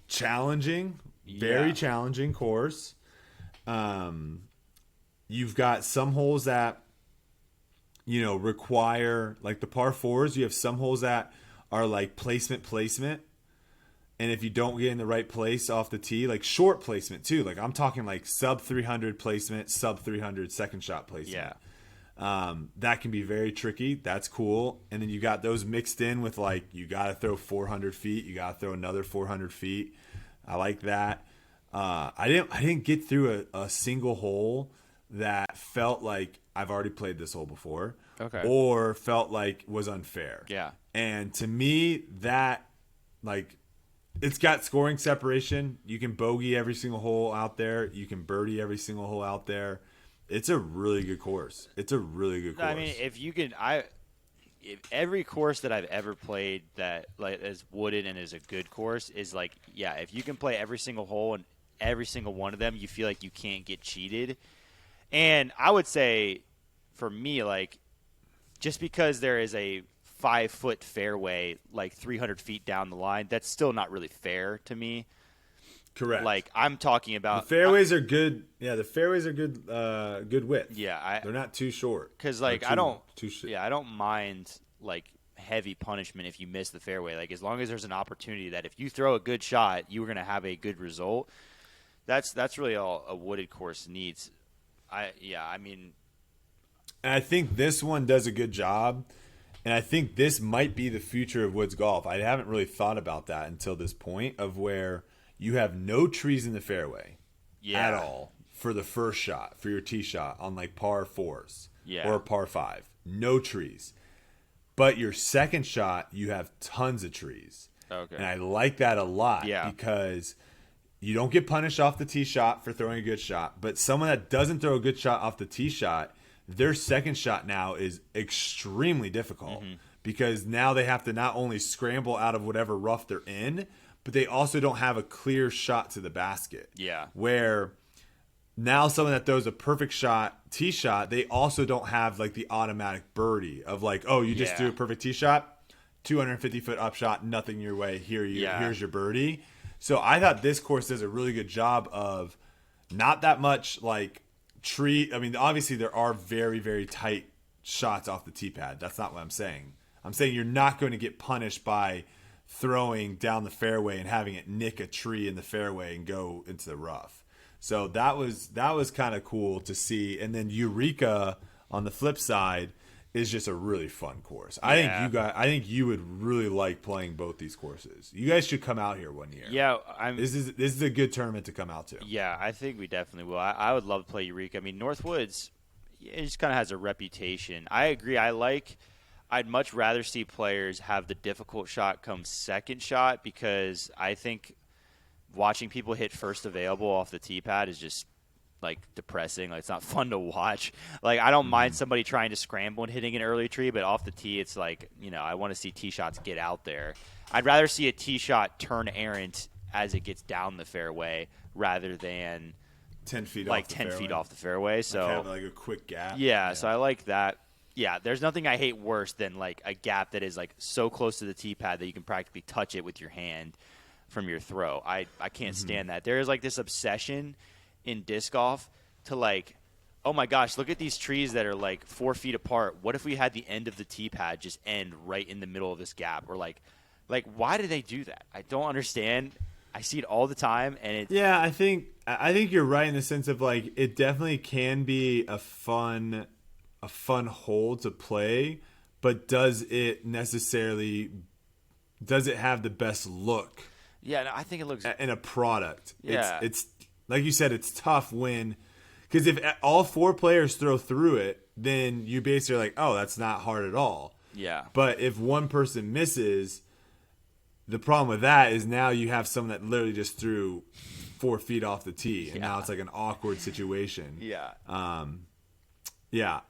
challenging, very challenging course. You've got some holes that require like the par 4s. You have some holes that are like placement. And if you don't get in the right place off the tee, like short placement too, like I'm talking like sub 300 placement, sub 300 second shot placement. Yeah. That can be very tricky. That's cool. And then you got those mixed in with like, you got to throw 400 feet. You got to throw another 400 feet. I like that. I didn't get through a single hole that felt like I've already played this hole before. Okay. Or felt like was unfair. Yeah. And to me, that like, it's got scoring separation. You can bogey every single hole out there. You can birdie every single hole out there. It's a really good course. It's a really good course. I mean, if every course that I've ever played that like is wooded and is a good course is like, yeah, if you can play every single hole and every single one of them, you feel like you can't get cheated. And I would say, for me, like, just because there is a 5-foot fairway like 300 feet down the line, that's still not really fair to me. Correct. Like, I'm talking about the fairways are good. Yeah, the fairways are good. Good width. Yeah, they're not too short. Because like I I don't mind like heavy punishment if you miss the fairway. Like, as long as there's an opportunity that if you throw a good shot, you are going to have a good result. That's really all a wooded course needs. I mean, and I think this one does a good job. And I think this might be the future of woods golf. I haven't really thought about that until this point of where you have no trees in the fairway at all for the first shot, for your tee shot on like par 4s or par 5. No trees. But your second shot, you have tons of trees. Okay. And I like that a lot because you don't get punished off the tee shot for throwing a good shot. But someone that doesn't throw a good shot off the tee shot, their second shot now is extremely difficult because now they have to not only scramble out of whatever rough they're in, but they also don't have a clear shot to the basket. Yeah. Where now someone that throws a perfect shot, tee shot, they also don't have like the automatic birdie of like, oh, you just threw a perfect tee shot, 250-foot upshot, nothing your way. Here's your birdie. So I thought this course does a really good job of not that much like tree. I mean, obviously there are very, very tight shots off the tee pad. That's not what I'm saying. I'm saying you're not going to get punished by throwing down the fairway and having it nick a tree in the fairway and go into the rough. So that was kind of cool to see. And then Eureka on the flip side is just a really fun course. Yeah. I think you would really like playing both these courses. You guys should come out here one year. Yeah, this is a good tournament to come out to. Yeah, I think we definitely will. I would love to play Eureka. I mean, Northwoods, it just kind of has a reputation. I agree. I'd much rather see players have the difficult shot come second shot, because I think watching people hit first available off the tee pad is just like depressing. Like, it's not fun to watch. Like, I don't mind somebody trying to scramble and hitting an early tree, but off the tee, it's like, I want to see tee shots get out there. I'd rather see a tee shot turn errant as it gets down the fairway rather than 10 feet like off the 10 fairway. feet off the fairway. So have like a quick gap. Yeah, so I like that. Yeah, there's nothing I hate worse than like a gap that is like so close to the tee pad that you can practically touch it with your hand from your throw. I can't stand that. There is like this obsession in disc golf to like, oh my gosh, look at these trees that are like 4 feet apart. What if we had the end of the tee pad just end right in the middle of this gap? Or like why do they do that? I don't understand. I see it all the time, and yeah, I think you're right in the sense of like it definitely can be a fun hole to play, but does it have the best look? Yeah, no, I think it looks in a product. Yeah, it's like you said, it's tough because if all 4 players throw through it, then you basically are like, oh, that's not hard at all. Yeah, but if one person misses, the problem with that is now you have someone that literally just threw 4 feet off the tee, and now it's like an awkward situation. Yeah. Yeah,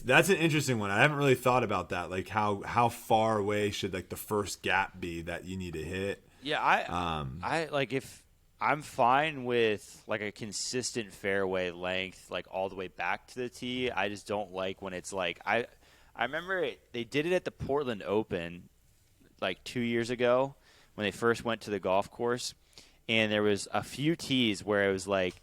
that's an interesting one. I haven't really thought about that. Like how far away should like the first gap be that you need to hit? Yeah, I like if I'm fine with like a consistent fairway length, like all the way back to the tee. I just don't like when it's like I remember they did it at the Portland Open like 2 years ago when they first went to the golf course, and there was a few tees where it was like,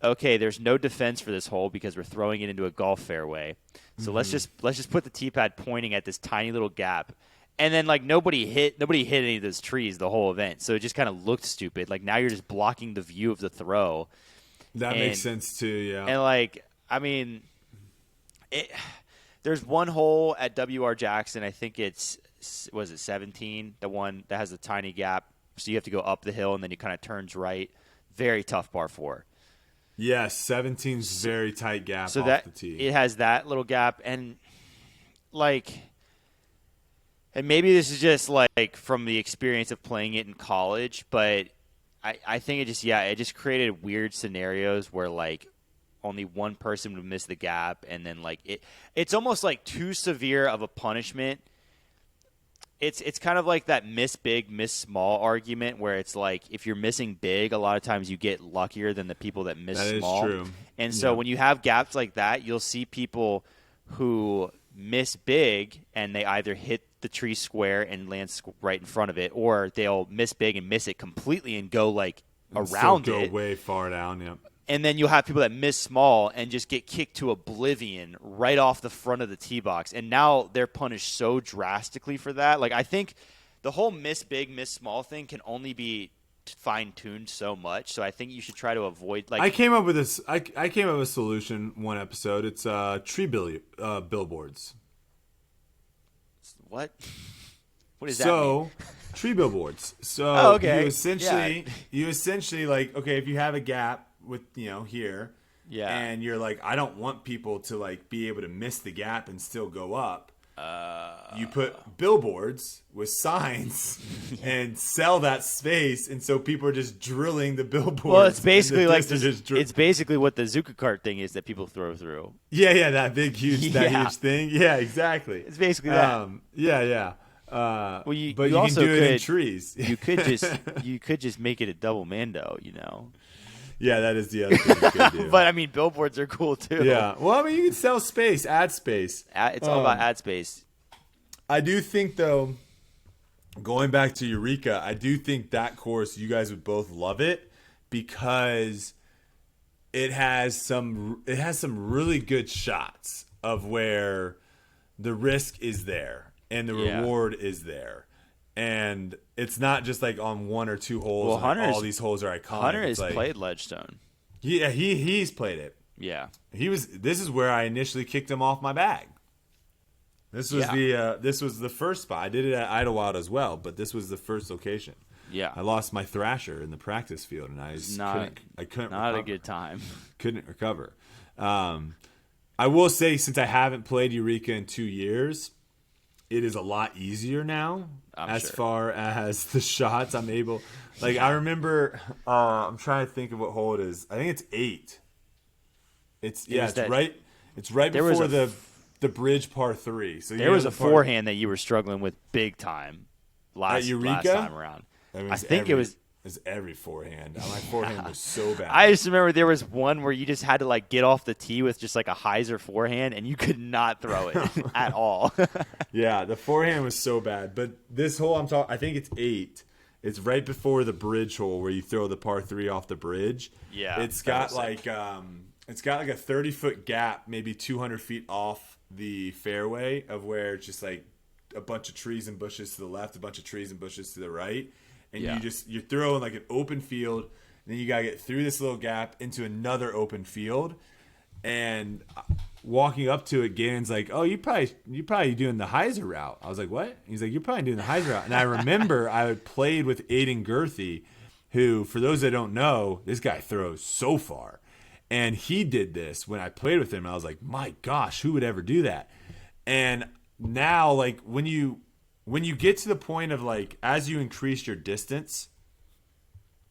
okay, there's no defense for this hole because we're throwing it into a golf fairway. So let's just put the tee pad pointing at this tiny little gap. And then like nobody hit any of those trees the whole event. So it just kind of looked stupid. Like now you're just blocking the view of the throw. That makes sense too, yeah. And like, I mean, there's one hole at WR Jackson, I think was it 17, the one that has a tiny gap. So you have to go up the hill and then you kind of turns right. Very tough par 4. Yes, 17's very tight gap so off that, the tee. It has that little gap, and like, and maybe this is just like from the experience of playing it in college, but I think it just created weird scenarios where like only one person would miss the gap, and then like it's almost like too severe of a punishment. It's kind of like that miss big, miss small argument where it's like if you're missing big, a lot of times you get luckier than the people that miss small. That is true. And so when you have gaps like that, you'll see people who miss big and they either hit the tree square and land right in front of it, or they'll miss big and miss it completely and go like around it. Go way far down, yeah. And then you'll have people that miss small and just get kicked to oblivion right off the front of the tee box. And now they're punished so drastically for that. Like, I think the whole miss big, miss small thing can only be fine-tuned so much. So I think you should try to avoid like I came up with this I came up with a solution one episode. It's tree billboards. What? What does that mean? Tree billboards. So oh, okay. you essentially like, okay, if you have a gap with here, and you're like, I don't want people to like be able to miss the gap and still go up. You put billboards with signs and sell that space, and so people are just drilling the billboards. Well, it's basically like it's basically what the Zuka cart thing is that people throw through. Yeah, that big huge thing. Yeah, exactly. It's basically that. Yeah. Well, but you can also do it in trees. You could just make it a double mando, Yeah, that is the other thing you could do. But I mean, billboards are cool too. Yeah. Well, I mean, you can sell space, ad space. It's all about ad space. I do think, though, going back to Eureka, I do think that course, you guys would both love it because it has some really good shots of where the risk is there and the reward is there. And it's not just like on one or two holes. Well, and like all these holes are iconic. Hunter it's has like, played Ledgestone. Yeah, he's played it. Yeah. This is where I initially kicked him off my bag. This was this was the first spot. I did it at Idlewild as well, but this was the first location. Yeah. I lost my Thrasher in the practice field, and I couldn't not recover. a good time. Couldn't recover. I will say, since I haven't played Eureka in 2 years, it is a lot easier now as far as the shots I'm able. Like, I remember, I'm trying to think of what hole it is. I think it's 8. It's right before the bridge par 3. So there was a forehand that you were struggling with big time last time around. I think it was every forehand. My forehand was so bad. I just remember there was one where you just had to like get off the tee with just like a hyzer forehand, and you could not throw it at all. Yeah, the forehand was so bad. But this hole I think it's 8. It's right before the bridge hole where you throw the par 3 off the bridge. Yeah, it's got like a 30-foot gap, maybe 200 feet off the fairway, of where it's just like a bunch of trees and bushes to the left, a bunch of trees and bushes to the right, and you're throwing like an open field, and then you gotta get through this little gap into another open field. And walking up to it, Gannon's like, "Oh, you probably doing the hyzer route." I was like, "What?" He's like, "You're probably doing the hyzer route." And I remember I had played with Aiden Gerthy, who, for those that don't know, this guy throws so far. And he did this when I played with him. And I was like, my gosh, who would ever do that? And now, like, when you get to the point of, like, as you increase your distance,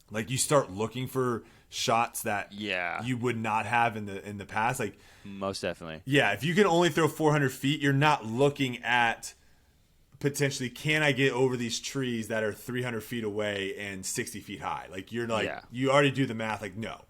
like, you start looking for shots that you would not have in the past. Like, most definitely. Yeah, if you can only throw 400 feet, you're not looking at potentially, can I get over these trees that are 300 feet away and 60 feet high? Like, you're like, you already do the math, like, no.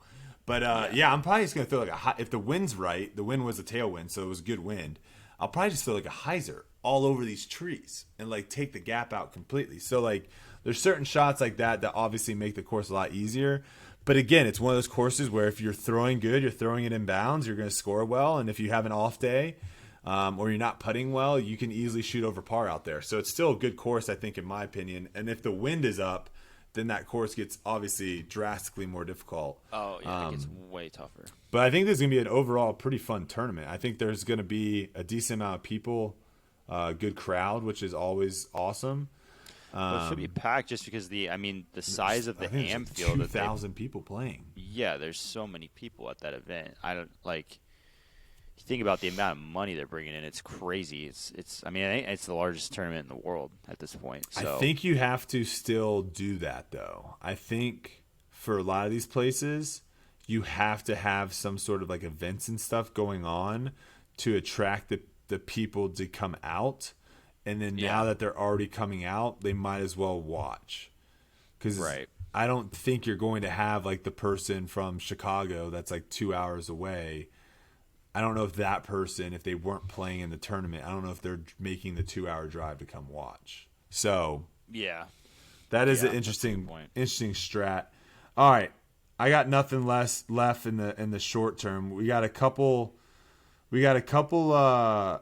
But, I'm probably just going to throw like if the wind's right, the wind was a tailwind, so it was a good wind, I'll probably just throw like a hyzer all over these trees and like take the gap out completely. So like there's certain shots like that obviously make the course a lot easier. But again, it's one of those courses where if you're throwing good, you're throwing it in bounds, you're going to score well. And if you have an off day or you're not putting well, you can easily shoot over par out there. So it's still a good course, I think, in my opinion. And if the wind is up, then that course gets obviously drastically more difficult. Oh, yeah, it gets way tougher. But I think there's going to be an overall pretty fun tournament. I think there's going to be a decent amount of people, good crowd, which is always awesome. It should be packed just because the size of the Am field. 2,000 people playing. Yeah, there's so many people at that event. I don't like. You think about the amount of money they're bringing in; it's crazy. I think it's the largest tournament in the world at this point. So. I think you have to still do that, though. I think for a lot of these places, you have to have some sort of like events and stuff going on to attract the people to come out. And then now that they're already coming out, they might as well watch. Because I don't think you're going to have like the person from Chicago that's like 2 hours away. I don't know if that person, if they weren't playing in the tournament, I don't know if they're making the 2-hour drive to come watch. So that is an interesting strat. All right, I got nothing less left in the short term. We got a couple of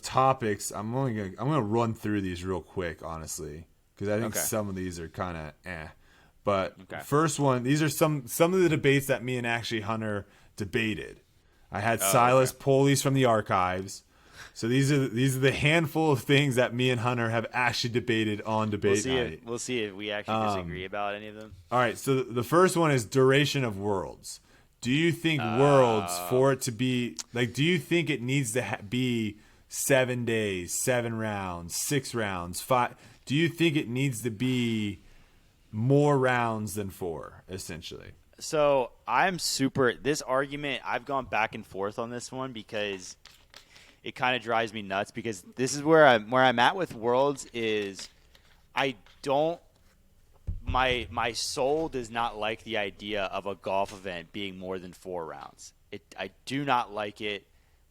topics. I'm gonna run through these real quick, honestly, because I think some of these are kind of But first one, these are some of the debates that me and actually Hunter debated. I had Silas pull these from the archives. So these are the handful of things that me and Hunter have actually debated on debate night. We'll see if we actually disagree about any of them. All right. So the first one is duration of Worlds. Do you think Worlds, for it to be like, do you think it needs to be 7 days, 7 rounds, 6 rounds, 5? Do you think it needs to be more rounds than 4, essentially? So this argument, I've gone back and forth on this one because it kind of drives me nuts, because this is where I'm at with Worlds is my soul does not like the idea of a golf event being more than 4 rounds. I do not like it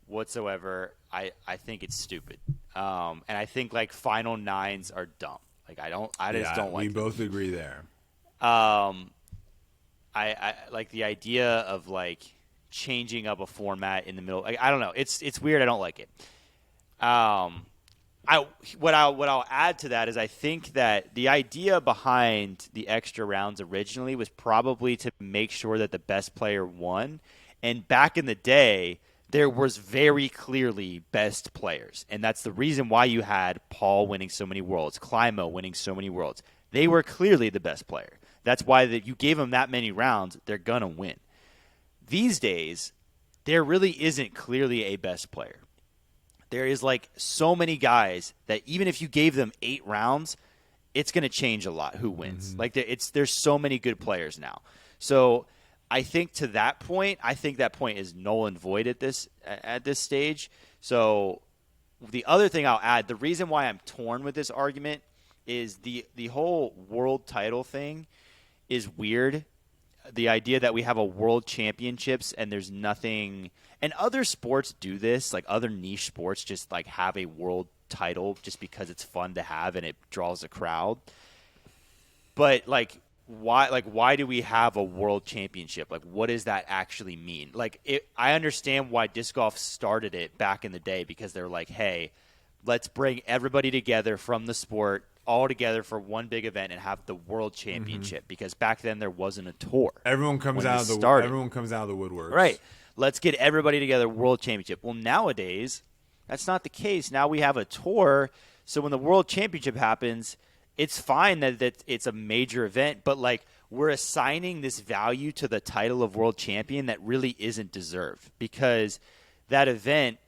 whatsoever. I think it's stupid. And I think like final 9s are dumb. Like I just don't like We them. both agree there. I like the idea of like changing up a format in the middle. Like, I don't know. It's weird. I don't like it. What I'll add to that is I think that the idea behind the extra rounds originally was probably to make sure that the best player won. And back in the day, there was very clearly best players, and that's the reason why you had Paul winning so many worlds, Climo winning so many worlds. They were clearly the best player. That's why that you gave them that many rounds, they're gonna win. These days, there really isn't clearly a best player. There is like so many guys that even if you gave them 8 rounds, it's going to change a lot who wins. Like there's so many good players now. So I think to that point, I think that point is null and void at this stage. So the other thing I'll add, the reason why I'm torn with this argument is the whole world title thing is weird. The idea that we have a world championships and there's nothing, and other sports do this, like other niche sports just like have a world title just because it's fun to have and it draws a crowd. But why do we have a world championship? Like, what does that actually mean? Like, I understand why disc golf started it back in the day because they're like, hey, let's bring everybody together from the sport all together for one big event and have the world championship because back then there wasn't a tour. Everyone comes out of the woodwork. Right. Let's get everybody together, world championship. Well, nowadays, that's not the case. Now we have a tour, so when the world championship happens, it's fine that it's a major event, but like we're assigning this value to the title of world champion that really isn't deserved because that event,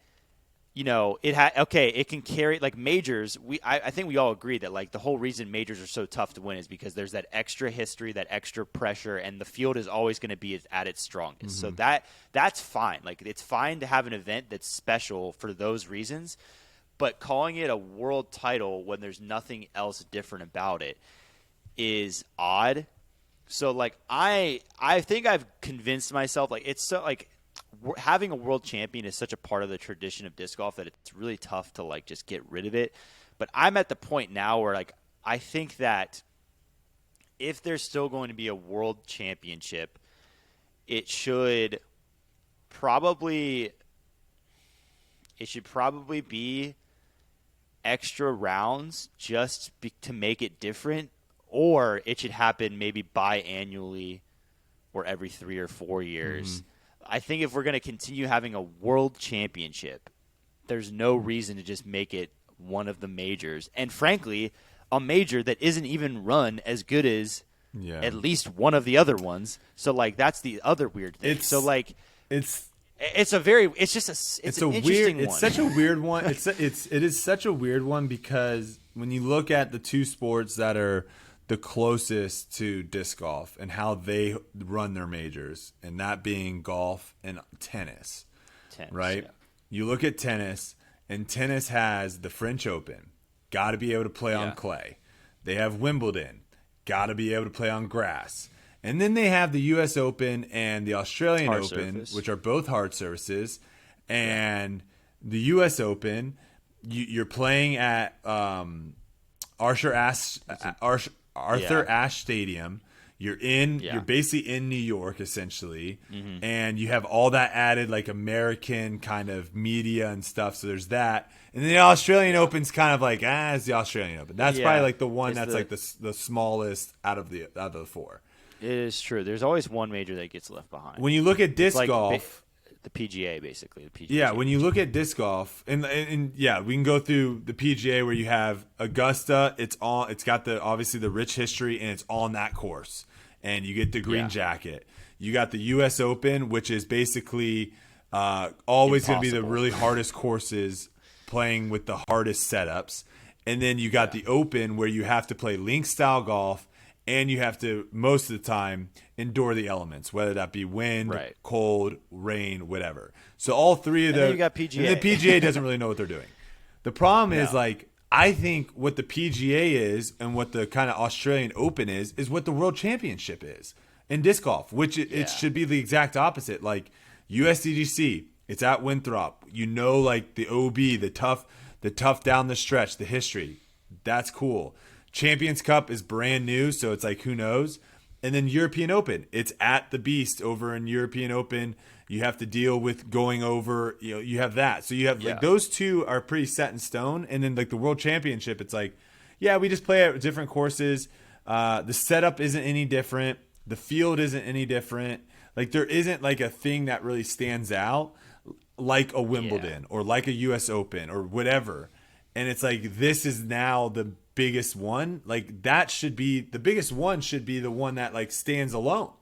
you know, it can carry like majors. I think we all agree that like the whole reason majors are so tough to win is because there's that extra history, that extra pressure, and the field is always going to be at its strongest. So that's fine. Like it's fine to have an event that's special for those reasons, but calling it a world title when there's nothing else different about it is odd. So like I think I've convinced myself like it's so like having a world champion is such a part of the tradition of disc golf that it's really tough to like just get rid of it. But I'm at the point now where like I think that if there's still going to be a world championship, it should probably be extra rounds just to make it different, or it should happen maybe biannually or every 3 or 4 years. I think if we're going to continue having a world championship, there's no reason to just make it one of the majors. And frankly, a major that isn't even run as good as at least one of the other ones. So like that's the other weird thing. It's an interesting one. It's such a weird one. It is such a weird one because when you look at the two sports that are the closest to disc golf and how they run their majors, and that being golf and tennis right? Yeah. You look at tennis, and tennis has the French Open, got to be able to play on clay. They have Wimbledon, got to be able to play on grass. And then they have the U.S. Open and the Australian Open, which are both hard surfaces. And the U.S. Open, you're playing at Arthur Ashe Stadium. You're basically in New York essentially, and you have all that added like American kind of media and stuff. So there's that, and then the Australian Open's kind of like it's the Australian Open. That's probably like the one that's like the smallest out of the four. It is true. There's always one major that gets left behind. When you look at disc golf, the PGA basically. The PGA. Yeah, when you look at disc golf, and we can go through the PGA where you have Augusta. It's got obviously the rich history, and it's on that course, and you get the green jacket. You got the U.S. Open, which is basically always going to be the really hardest courses, playing with the hardest setups, and then you got the Open where you have to play link style golf. And you have to, most of the time, endure the elements, whether that be wind, cold, rain, whatever. So all three of those. You got PGA. And the PGA doesn't really know what they're doing. The problem is, I think what the PGA is and what the kind of Australian Open is what the World Championship is in disc golf, which it should be the exact opposite. Like USDGC, it's at Winthrop. Like the OB, the tough down the stretch, the history. That's cool. Champions Cup is brand new, so it's like, who knows? And then European Open, it's at the Beast over in European Open. You have to deal with going over, you have that. So you have like those two are pretty set in stone. And then like the World Championship, it's like, yeah, we just play at different courses. The setup isn't any different. The field isn't any different. Like there isn't like a thing that really stands out like a Wimbledon or like a US Open or whatever. And it's like, this is now the biggest one. Like that should be the biggest one, should be the one that like stands alone,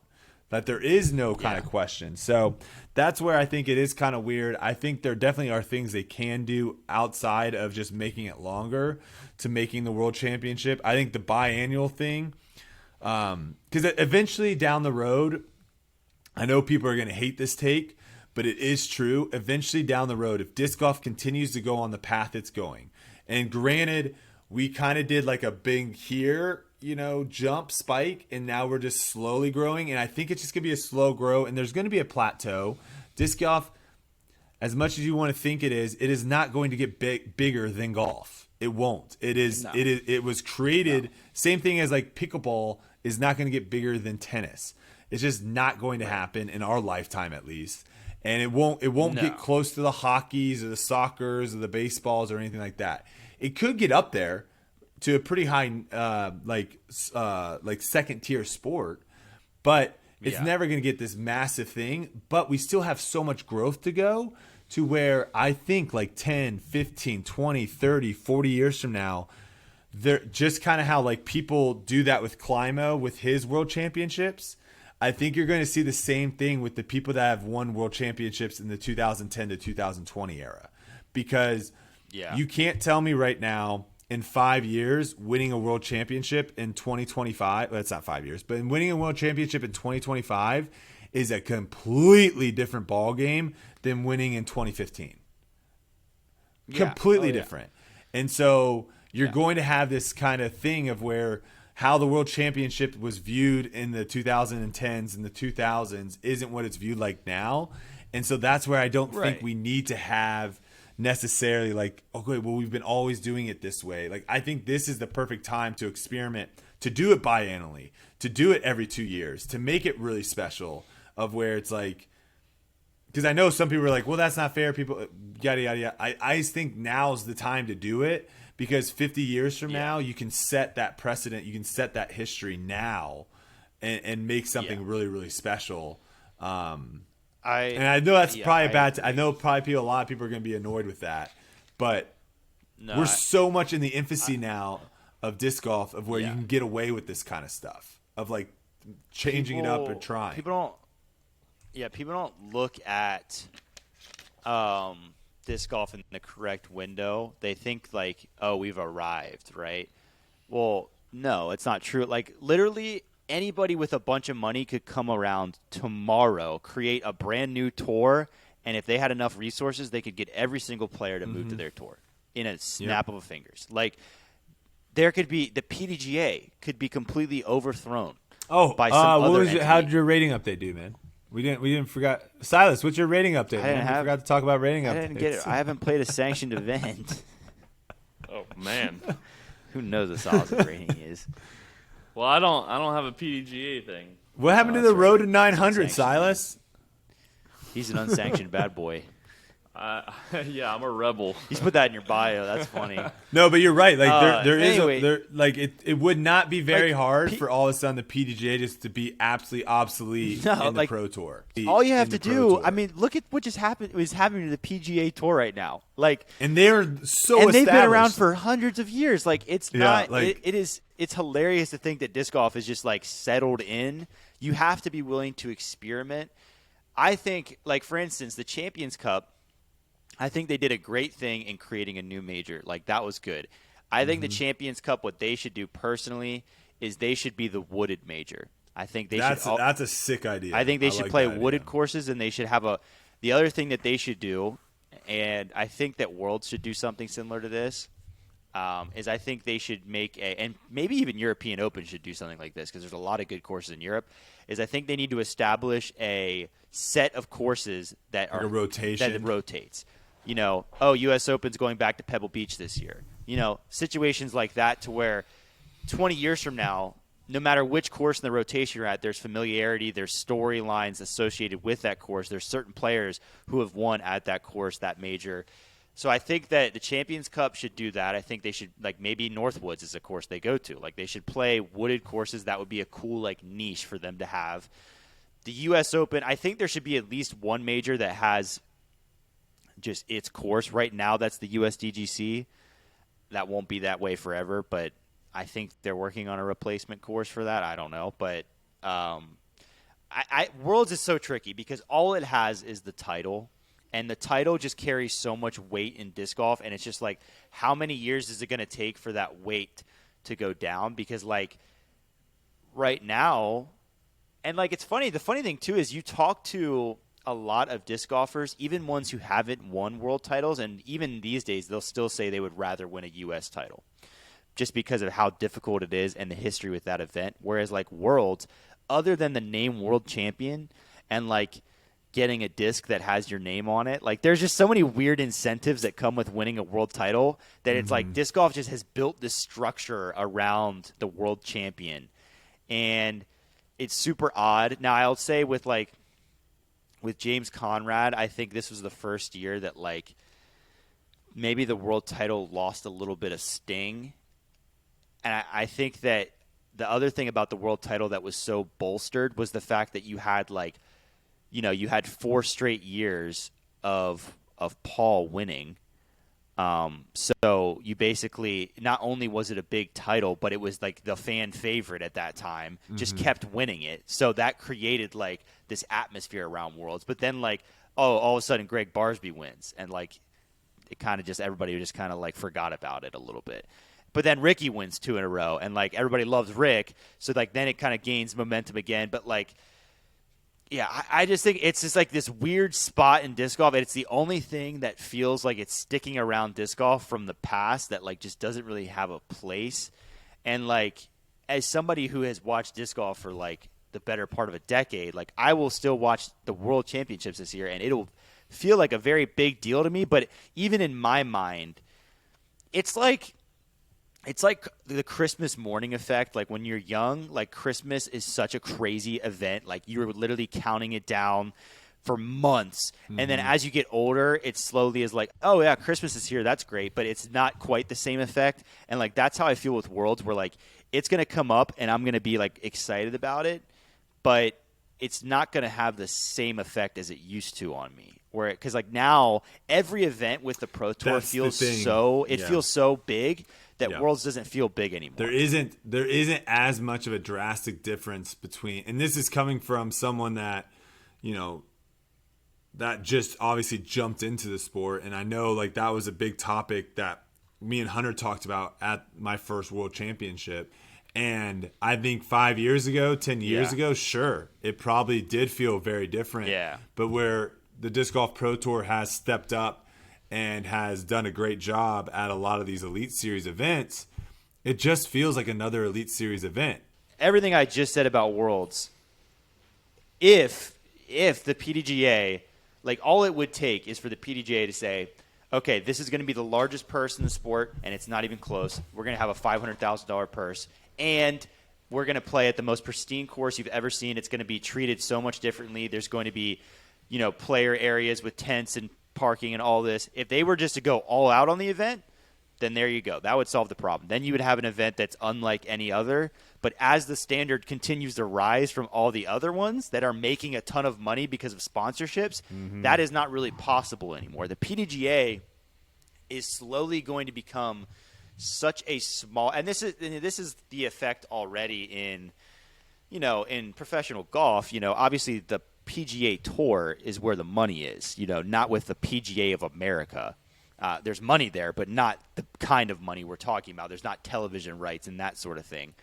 that there is no kind of question. So that's where I think it is kind of weird. I think there definitely are things they can do outside of just making it longer to making the World Championship. I think the biannual thing, because eventually down the road, I know people are going to hate this take, but it is true. Eventually down the road, if disc golf continues to go on the path it's going, and granted, we kind of did like a big here, jump spike, and now we're just slowly growing. And I think it's just going to be a slow grow, and there's going to be a plateau. Disc golf, as much as you want to think it is not going to get bigger than golf. It won't. It is. No. It was created. No. Same thing as like pickleball is not going to get bigger than tennis. It's just not going to happen in our lifetime, at least. And it won't get close to the hockeys or the soccers or the baseballs or anything like that. It could get up there to a pretty high, like second tier sport, but it's never going to get this massive thing. But we still have so much growth to go to where I think like 10, 15, 20, 30, 40 years from now, they're just kind of how like people do that with Climo with his world championships. I think you're going to see the same thing with the people that have won world championships in the 2010 to 2020 era, because you can't tell me right now in 5 years winning a world championship in 2025. Well, that's not 5 years, but winning a world championship in 2025 is a completely different ball game than winning in 2015. Completely different. And so you're going to have this kind of thing of where how the world championship was viewed in the 2010s and the 2000s isn't what it's viewed like now. And so that's where I don't think we need to have necessarily like, okay, well, we've been always doing it this way. Like, I think this is the perfect time to experiment, to do it biannually, to do it every 2 years, to make it really special, of where it's like, because I know some people are like, well, that's not fair. People, yada, yada, yada. I just think now's the time to do it, because 50 years from now, you can set that precedent. You can set that history now and make something really, really special. And I know that's probably bad. I know probably a lot of people are going to be annoyed with that. But we're so much in the infancy now of disc golf of where you can get away with this kind of stuff, of like changing it up and trying. People don't look at disc golf in the correct window. They think like, oh, we've arrived, right? Well, no, it's not true. Like, literally anybody with a bunch of money could come around tomorrow, create a brand new tour, and if they had enough resources, they could get every single player to move to their tour in a snap of a fingers. Like, there could be the PDGA could be completely overthrown. By some other entity. How did your rating update do, man? We didn't forget. Silas, what's your rating update? We forgot to talk about rating updates. I didn't get it. I haven't played a sanctioned event. Oh man, who knows what Silas' rating is? Well, I don't have a PDGA thing. What happened to the road to 900, Silas? He's an unsanctioned bad boy. Yeah, I'm a rebel. He's put that in your bio. That's funny. No, but you're right. Like it would not be very hard for all of a sudden the PDGA just to be absolutely obsolete in the Pro Tour. All you have to do, I mean, look at what just happened. Is happening to the PGA Tour right now. Like, and they're so and they've established. been around for hundreds of years. Like, it's not. Like, it's hilarious to think that disc golf is just like settled in. You have to be willing to experiment. I think, like, for instance, the Champions Cup. I think they did a great thing in creating a new major. Like, that was good. I think the Champions Cup, what they should do personally is they should be the wooded major. I think that's a sick idea. I think they should play wooded courses, and they should have the other thing that they should do, and I think that Worlds should do something similar to this, is I think they should make and maybe even European Open should do something like this, because there's a lot of good courses in Europe, is I think they need to establish a set of courses that like a rotation. That rotates. You know, U.S. Open's going back to Pebble Beach this year. You know, situations like that to where 20 years from now, no matter which course in the rotation you're at, there's familiarity, there's storylines associated with that course. There's certain players who have won at that course, that major. So I think that the Champions Cup should do that. I think they should, like, maybe Northwoods is a course they go to. Like, they should play wooded courses. That would be a cool, like, niche for them to have. The U.S. Open, I think there should be at least one major that has just its course. Right now, that's the USDGC. That won't be that way forever, but I think they're working on a replacement course for that. I don't know, but Worlds is so tricky because all it has is the title, and the title just carries so much weight in disc golf, and it's just like, how many years is it going to take for that weight to go down? Because, like, right now, and, like, it's funny. The funny thing, too, is you talk to a lot of disc golfers, even ones who haven't won world titles, and even these days they'll still say they would rather win a U.S. title just because of how difficult it is and the history with that event. Whereas, like, Worlds, other than the name world champion and, like, getting a disc that has your name on it, like, there's just so many weird incentives that come with winning a world title that it's like disc golf just has built this structure around the world champion. And it's super odd. Now, I'll say with James Conrad, I think this was the first year that, like, maybe the world title lost a little bit of sting. And I think that the other thing about the world title that was so bolstered was the fact that you had, like, you know, you had 4 straight years of Paul winning. So you basically, not only was it a big title, but it was like the fan favorite at that time, just kept winning it. So that created, like, this atmosphere around Worlds. But then, like, all of a sudden Greg Barsby wins, and, like, it kind of just, everybody just kind of, like, forgot about it a little bit. But then Ricky wins 2 in a row, and, like, everybody loves Rick. So, like, then it kind of gains momentum again. But, like, yeah, I just think it's just, like, this weird spot in disc golf. And it's the only thing that feels like it's sticking around disc golf from the past that, like, just doesn't really have a place. And, like, as somebody who has watched disc golf for, like, the better part of a decade, like, I will still watch the World Championships this year, and it'll feel like a very big deal to me. But even in my mind, it's like the Christmas morning effect. Like, when you're young, like, Christmas is such a crazy event. Like, you're literally counting it down for months. And then as you get older, it slowly is like, oh, yeah, Christmas is here. That's great. But it's not quite the same effect. And, like, that's how I feel with Worlds, where, like, it's going to come up and I'm going to be, like, excited about it. But it's not going to have the same effect as it used to on me. Because, like, now every event with the Pro Tour feels so big that Worlds doesn't feel big anymore. There isn't as much of a drastic difference between, and this is coming from someone that, you know, that just obviously jumped into the sport, and I know, like, that was a big topic that me and Hunter talked about at my first World Championship. And I think 5 years ago, 10 years ago, sure, it probably did feel very different. Yeah. But where the Disc Golf Pro Tour has stepped up and has done a great job at a lot of these Elite Series events, it just feels like another Elite Series event. Everything I just said about Worlds, if the PDGA, like, all it would take is for the PDGA to say, okay, this is going to be the largest purse in the sport, and it's not even close. We're going to have a $500,000 purse, and we're going to play at the most pristine course you've ever seen. It's going to be treated so much differently. There's going to be, you know, player areas with tents and parking and all this. If they were just to go all out on the event, then there you go. That would solve the problem. Then you would have an event that's unlike any other. But as the standard continues to rise from all the other ones that are making a ton of money because of sponsorships, that is not really possible anymore. The PDGA is slowly going to become such a small, and this is the effect already in, you know, in professional golf. You know, obviously the PGA Tour is where the money is, you know, not with the PGA of America. There's money there, but not the kind of money we're talking about. There's not television rights and that sort of thing.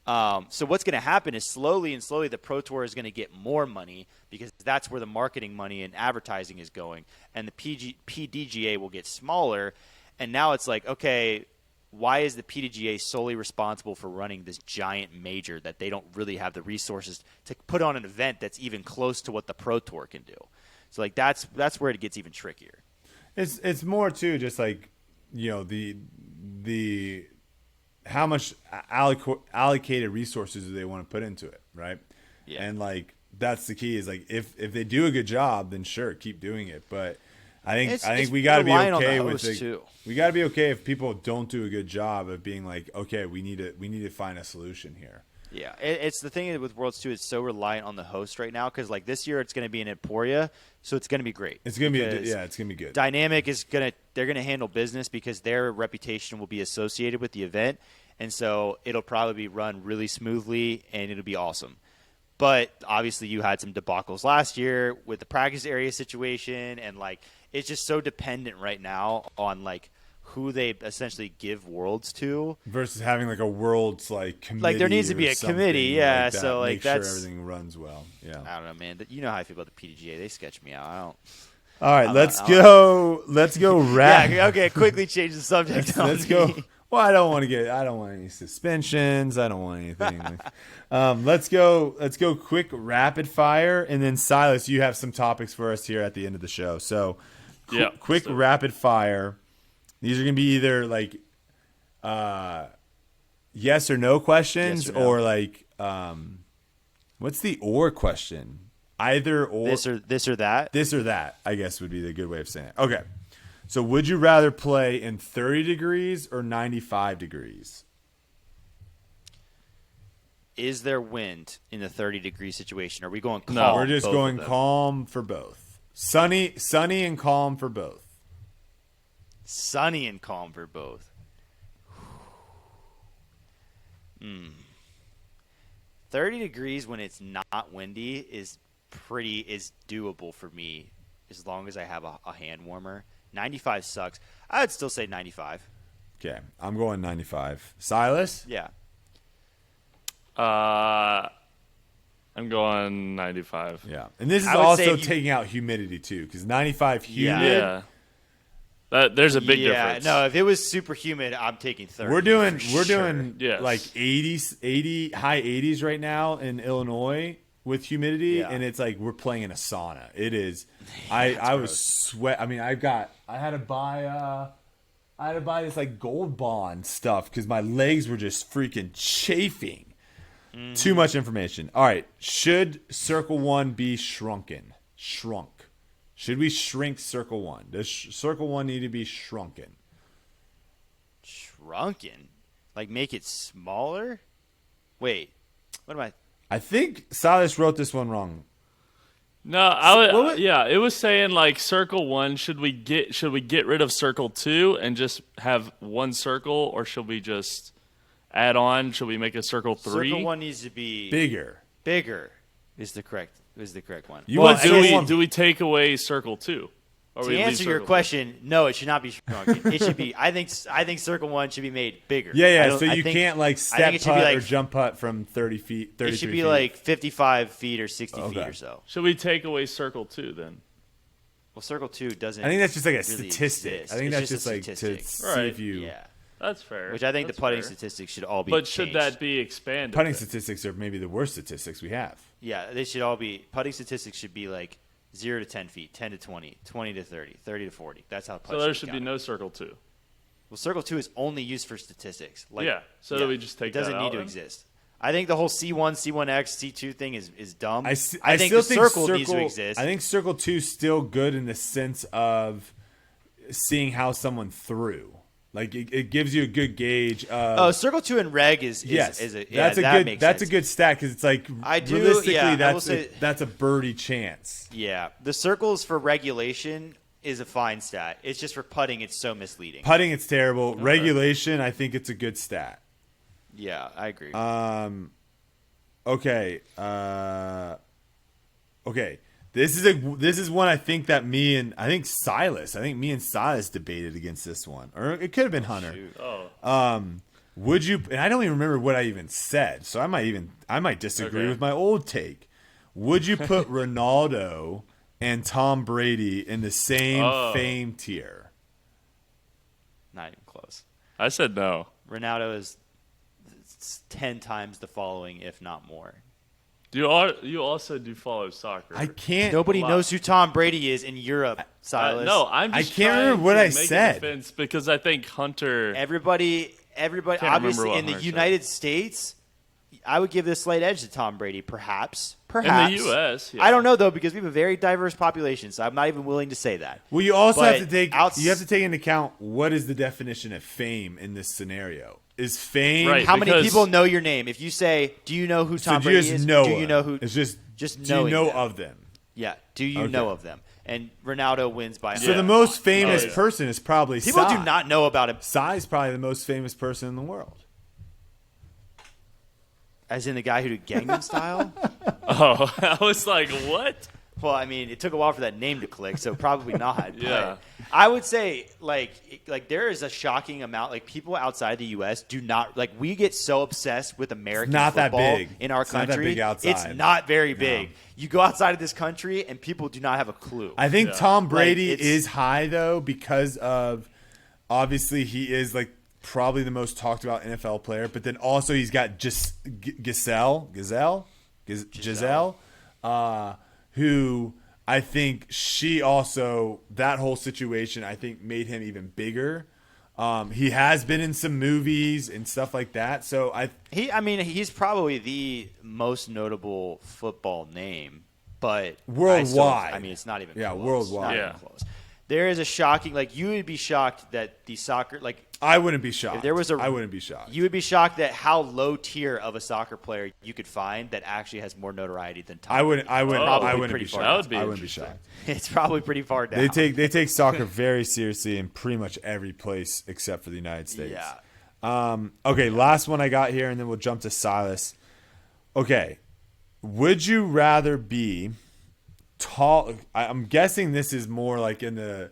So what's going to happen is slowly the Pro Tour is going to get more money because that's where the marketing money and advertising is going. And the PDGA will get smaller. And now it's like, okay, why is the PDGA solely responsible for running this giant major that they don't really have the resources to put on an event that's even close to what the Pro Tour can do? So, like, that's where it gets even trickier. It's more too just like, you know, the how much allocated resources do they want to put into it, right? Yeah. And like that's the key is like if they do a good job, then sure, keep doing it. But I think we got to be okay with it. We got to be okay if people don't do a good job of being like, okay, we need to find a solution here. Yeah, it's the thing with Worlds too. It's so reliant on the host right now because like this year it's going to be in Emporia, so it's going to be great. It's going to be it's going to be good. Dynamic they're going to handle business because their reputation will be associated with the event, and so it'll probably be run really smoothly and it'll be awesome. But obviously you had some debacles last year with the practice area situation, and like it's just so dependent right now on like who they essentially give Worlds to versus having like a Worlds like committee. Like there needs to be a committee, yeah. Like that. So like make that's sure everything runs well. Yeah. I don't know, man. You know how I feel about the PDGA. They sketch me out. I don't. All right, let's go. Let's go. Yeah. Okay. Quickly change the subject. Let's go. Well, I don't want any suspensions. I don't want anything. Let's go quick rapid fire, and then Silas, you have some topics for us here at the end of the show. So, quick rapid fire. These are gonna be either like, yes or no questions, yes or no. or like, what's the or question? Either or. This or that. This or that, I guess would be the good way of saying it. Okay. So would you rather play in 30 degrees or 95 degrees? Is there wind in the 30-degree situation? Are we going calm? No, we're just going calm for both. Sunny and calm for both. Sunny and calm for both. 30 degrees when it's not windy is doable for me as long as I have a hand warmer. 95 sucks. I'd still say 95. Okay, I'm going 95. Silas? Yeah. I'm going 95. Yeah, and this is also taking out humidity too, because 95 humid. Yeah. There's a big difference. No, if it was super humid, I'm taking 30. We're doing Yes. like 80 high 80s right now in Illinois with humidity, and it's like we're playing in a sauna. It is. I was sweat. I mean, I had to buy this like Gold Bond stuff because my legs were just freaking chafing. Too much information. All right, should Circle 1 be shrunk? Should we shrink Circle 1? Does Circle 1 need to be shrunken? Shrunken? Like make it smaller? Wait, what am I? I think Silas wrote this one wrong. No, it was saying like Circle 1. Should we get rid of Circle 2 and just have one circle, or should we just add on? Should we make a Circle 3? Circle 1 needs to be bigger. Bigger is the correct one. Do we take away Circle 2? To answer your question, no, it should not be shrunken. It should be. I think Circle 1 should be made bigger. Yeah. So you can't like step putt or jump putt from 30 feet. 33 it should be feet. like 55 feet or 60 feet or so. Should we take away Circle 2 then? Well, Circle 2 doesn't. I think that's just like a really statistic. exist. I think It's that's just like to statistic. see if you. Yeah. That's fair. Which I think That's the putting fair. statistics should all be. But changed. should that be expanded? Putting then? statistics are maybe the worst statistics we have. Yeah, they should all be. Putting statistics should be like 0 to 10 feet, 10 to 20, 20 to 30, 30 to 40. That's how. So there should be no Circle 2. Well, Circle 2 is only used for statistics. So do we just take that out? It doesn't need to exist. I think the whole C1, C1X, C2 thing is dumb. I think still the think circle needs to exist. I think Circle 2 is still good in the sense of seeing how someone threw. Like it gives you a good gauge of. Circle 2 and reg is that's makes a good stat because it's like realistically that's a birdie chance. Yeah, the circles for regulation is a fine stat. It's just for putting, it's so misleading. Putting, it's terrible. Okay. Regulation, I think it's a good stat. Yeah, I agree. Okay. Okay. This is one I think that me and Silas debated against this one, or it could have been Hunter. Would you? And I don't even remember what I even said, so I might disagree with my old take. Would you put Ronaldo and Tom Brady in the same fame tier? Not even close. I said no. Ronaldo is 10 times the following, if not more. You also do follow soccer. I can't. Nobody knows who Tom Brady is in Europe, Silas. No, I'm just I can't remember what I said. Because I think Hunter. Everybody everybody, Can't remember obviously what in the Hunter said. United States, I would give this slight edge to Tom Brady, perhaps. In the U.S., yeah. I don't know though, because we have a very diverse population, so I'm not even willing to say that. Well, you also But have to take into account what is the definition of fame in this scenario. Is fame Right. How many because- people know your name? If you say, "Do you know who so Tom do you Brady just is?" know Do you him? know who? It's just do you knowing know them. of them? Yeah. Do you Okay. know of them? And Ronaldo wins by. So the most famous Oh, yeah. person is probably people Sai. do not know about him, Sai is probably the most famous person in the world. as in the guy who did Gangnam Style. Oh, I was like, what? Well, I mean, it took a while for that name to click, so probably not. Yeah. But I would say, like there is a shocking amount. Like people outside the U.S. do not like. We get so obsessed with American not that football big. in our It's not that country. big outside. It's not very big. You go outside of this country, and people do not have a clue. I think Yeah. Tom Brady Like, it's- is high though because of obviously he is like probably the most talked about NFL player, but then also he's got just Giselle, who I think she also that whole situation I think made him even bigger. He has been in some movies and stuff like that, so he's probably the most notable football name, but Worldwide. I mean, it's not even Yeah, close. worldwide. Not even Yeah. close. There is a shocking. Like you would be shocked that the soccer I wouldn't be shocked. If there was I wouldn't be shocked. You would be shocked at how low tier of a soccer player you could find that actually has more notoriety than Tom. I wouldn't Probably be pretty shocked. far That would be I wouldn't be interesting. shocked. It's probably pretty far down. They take soccer very seriously in pretty much every place except for the United States. Yeah. Okay, last one I got here, and then we'll jump to Silas. Okay, would you rather be tall? I'm guessing this is more like in the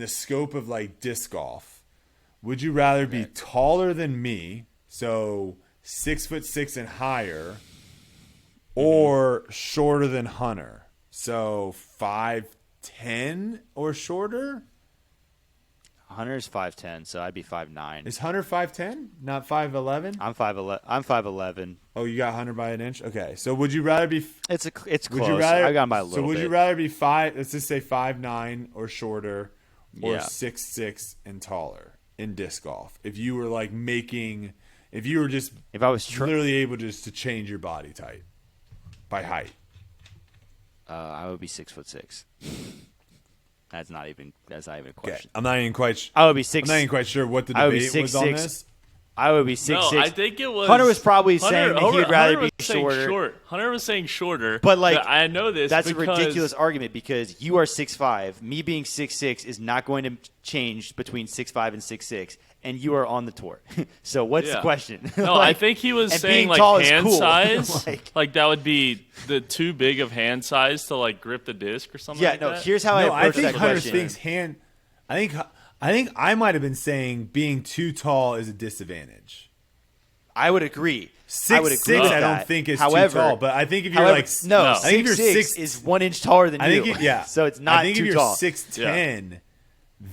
scope of like disc golf. Would you rather be taller than me, so 6'6" and higher, or shorter than Hunter, so 5'10" or shorter? Hunter's 5'10", so I'd be 5'9". Is Hunter 5'10", not 5'11"? I'm 5'11". I'm 5'11". Oh, you got Hunter by an inch? Okay, so would you rather be It's close. would you rather I got him by a little So would bit. you rather be let's just say 5'9" or shorter, or Yeah. 6'6" and taller in disc golf? If you were like if you were just If I was literally able just to change your body type by height. I would be 6'6". That's not even a Okay. question. I'm not even quite I would be six. I'm not even quite sure what the I would be debate was on 6'6". this. I would be 6'6". No, I think it was. Hunter was probably saying that he would rather Hunter be was saying shorter. short. Hunter was saying shorter. But, like, I know this. That's a because, ridiculous argument because you are 6'5". Me being 6'6" is not going to change between 6'5" and 6'6", and you are on the tour. So what's the Yeah. question? No, I think he was and saying being tall like is hand cool. size. Like- like that would be the too big of hand size to like grip the disc or something. Yeah, like no. that. Here's how No, I I approach think that Hunter question. thinks hand. I think I might have been saying being too tall is a disadvantage. I would agree. 6'6", with I don't that. think is However, too tall. But I think if you're however, like no, I think if you're 6'6" six- is 1 inch taller than I you. think yeah. So it's not I think too if you're tall. 6'10",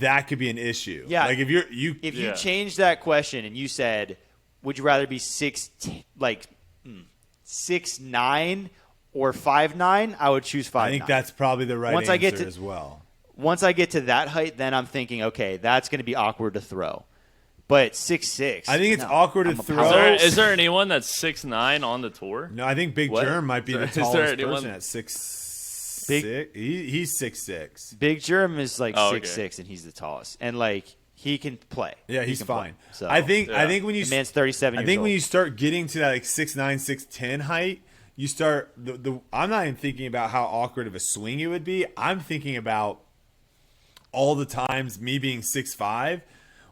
that could be an issue. Yeah. like if you If Yeah. you changed that question and you said, "Would you rather be 6'9" or 5'9", I would choose 5'9". I think that's probably the right Once answer I get to- as well. Once I get to that height, then I'm thinking, okay, that's going to be awkward to throw. But 6'6", I think it's no, awkward to I'm a throw. power- Is there anyone that's 6'9" on the tour? No, I think Big What? Germ might be the Is there tallest anyone- person at 6'6". Big- He's 6'6". Big Germ is like Oh, 6'6", and he's the tallest. And like he can play. Yeah, He he's can play. fine. So I think when you the man's 37 I years think old. when you start getting to that like 6'9", 6'10" height, you start I'm not even thinking about how awkward of a swing it would be. I'm thinking about all the times me being 6'5",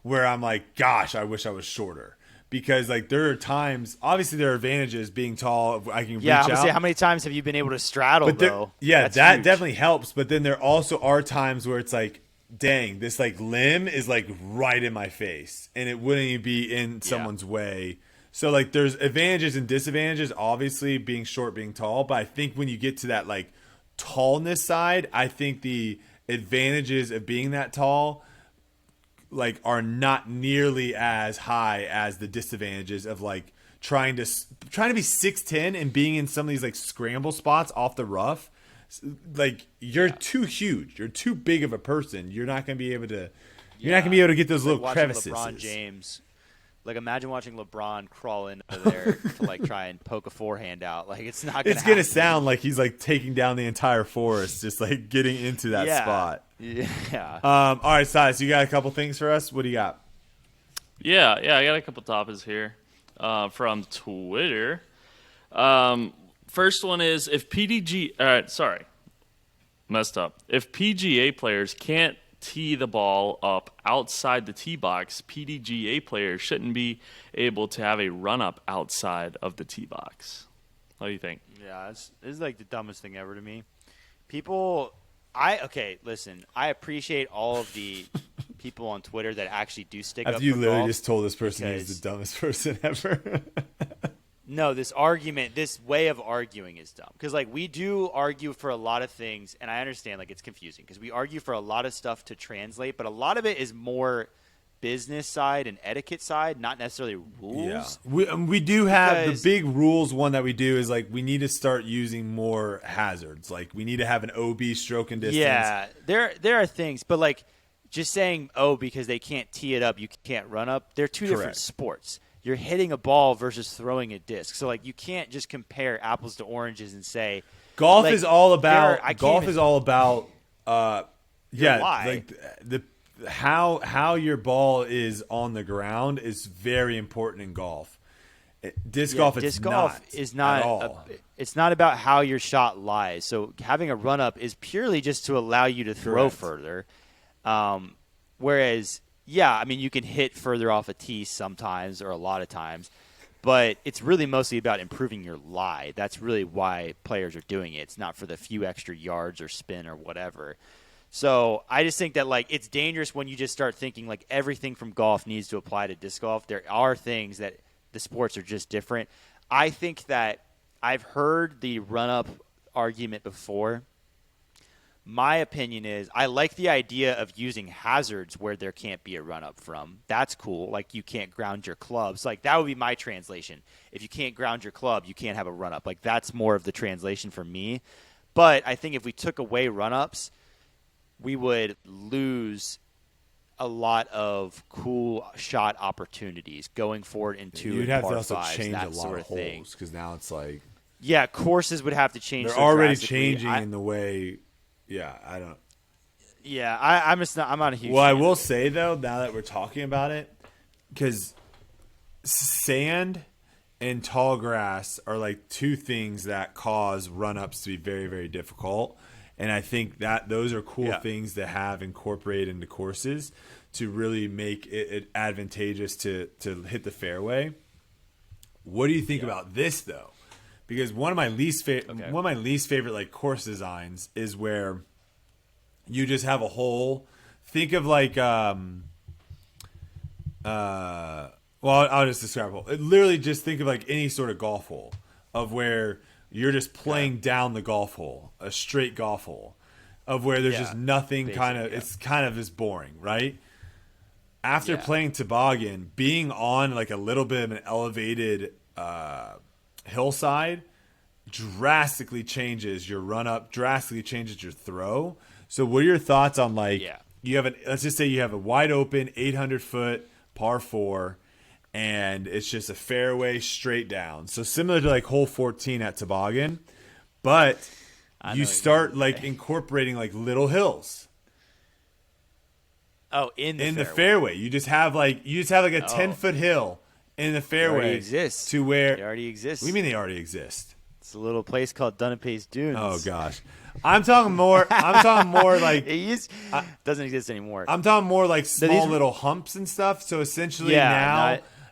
where I'm like, gosh, I wish I was shorter. Because like there are times, obviously there are advantages being tall. I can yeah, reach I would out. say how many times have you been able to straddle But there, though? yeah, That's that huge. definitely helps. But then there also are times where it's like, dang, this like limb is like right in my face, and it wouldn't even be in someone's way. So like, there's advantages and disadvantages. Obviously, being short, being tall. But I think when you get to that like tallness side, I think the advantages of being that tall like are not nearly as high as the disadvantages of like trying to be 6'10" and being in some of these like scramble spots off the rough. Like you're too huge, you're too big of a person. You're not gonna be able to. You're not gonna be able to get those little Watching crevices. LeBron James Like, imagine watching LeBron crawl into there to, like, try and poke a forehand out. Like, it's not going to It's going to sound like he's, like, taking down the entire forest, just, like, getting into that spot. Yeah. All right, Silas, you got a couple things for us? What do you got? Yeah, I got a couple topics here from Twitter. First one is if messed up. If PGA players can't tee the ball up outside the tee box, PDGA players shouldn't be able to have a run-up outside of the tee box. What do you think? Yeah, this is like the dumbest thing ever to me. Listen, I appreciate all of the people on Twitter that actually do stick up for golf. You literally just told this person he's the dumbest person ever. No, this way of arguing is dumb. Because, like, we do argue for a lot of things, and I understand, like, it's confusing. Because we argue for a lot of stuff to translate, but a lot of it is more business side and etiquette side, not necessarily rules. Yeah. We do have the big rules. One that we do is, like, we need to start using more hazards. Like, we need to have an OB stroke and distance. Yeah, there are things. But, like, just saying, because they can't tee it up, you can't run up, they're two different sports. You're hitting a ball versus throwing a disc. So, like, you can't just compare apples to oranges and say golf like, is all about how your ball is on the ground is very important in golf. Disc golf is not at all. It's not about how your shot lies. So having a run up is purely just to allow you to throw further. Whereas I mean, you can hit further off a tee sometimes or a lot of times, but it's really mostly about improving your lie. That's really why players are doing it. It's not for the few extra yards or spin or whatever. So I just think that, like, it's dangerous when you just start thinking, like, everything from golf needs to apply to disc golf. There are things that the sports are just different. I think that I've heard the run-up argument before. My opinion is I like the idea of using hazards where there can't be a run-up from. That's cool. Like, you can't ground your clubs. Like, that would be my translation. If you can't ground your club, you can't have a run-up. Like, that's more of the translation for me. But I think if we took away run-ups, we would lose a lot of cool shot opportunities going forward into You'd have to also fives, change that a lot sort of thing. holes because now it's like courses would have to change. They're already changing in the way. Yeah, I don't. Yeah, I'm not a huge. Well, I will say though, now that we're talking about it, because sand and tall grass are like two things that cause run-ups to be very, very difficult. And I think that those are cool things to have incorporated into courses to really make it advantageous to hit the fairway. What do you think about this though? Because one of my least favorite like course designs is where you just have a hole. Think of like I'll just describe a hole. Literally just think of like any sort of golf hole of where you're just playing down the golf hole, a straight golf hole, of where there's just nothing. It's kind of just boring, right? After playing toboggan, being on like a little bit of an elevated hillside drastically changes your run up, drastically changes your throw. So what are your thoughts on like let's just say you have a wide open 800-foot par 4 and it's just a fairway straight down. So similar to like hole 14 at toboggan, but you start like incorporating like little hills. Oh, in the fairway. You just have like a 10-foot hill in the fairway. They already exist. To where they already exist. What do you mean they already exist? It's a little place called Dunapay's Dunes. Oh gosh. I'm talking more like it doesn't exist anymore. I'm talking more like small little humps and stuff. So essentially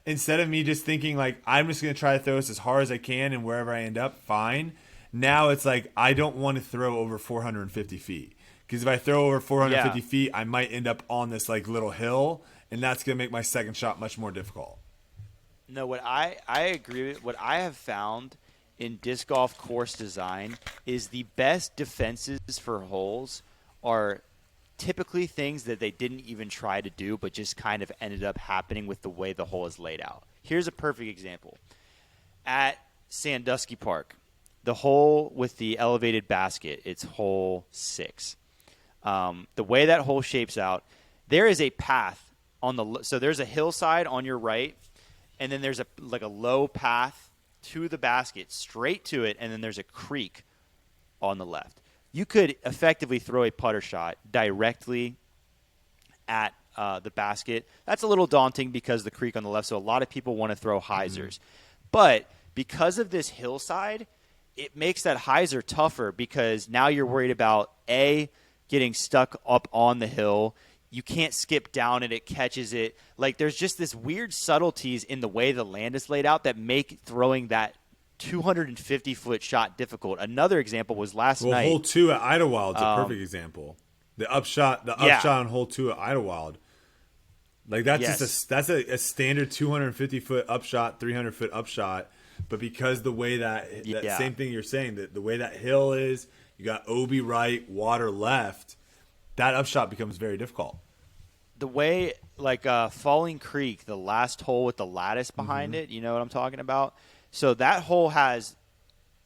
instead of me just thinking like I'm just gonna try to throw this as hard as I can and wherever I end up, fine. Now it's like I don't want to throw over 450 feet. Because if I throw over 450 feet, I might end up on this like little hill, and that's gonna make my second shot much more difficult. No, what I agree with. What I have found in disc golf course design is the best defenses for holes are typically things that they didn't even try to do, but just kind of ended up happening with the way the hole is laid out. Here's a perfect example. At Sandusky Park, the hole with the elevated basket, it's hole 6. The way that hole shapes out, there is a path on so there's a hillside on your right and then there's a low path to the basket, straight to it, and then there's a creek on the left. You could effectively throw a putter shot directly at the basket. That's a little daunting because the creek on the left, so a lot of people want to throw hyzers. But because of this hillside, it makes that hyzer tougher because now you're worried about, A, getting stuck up on the hill. You can't skip down and it catches it. Like, there's just this weird subtleties in the way the land is laid out that make throwing that 250-foot shot difficult. Another example was last night. Hole 2 at Idlewild is a perfect example. The upshot on hole 2 at Idlewild. Like, that's just that's a standard 250-foot upshot, 300-foot upshot. But because the way that same thing you're saying, that the way that hill is, you got OB right, water left, that upshot becomes very difficult. The way, like Falling Creek, the last hole with the lattice behind it, you know what I'm talking about? So that hole has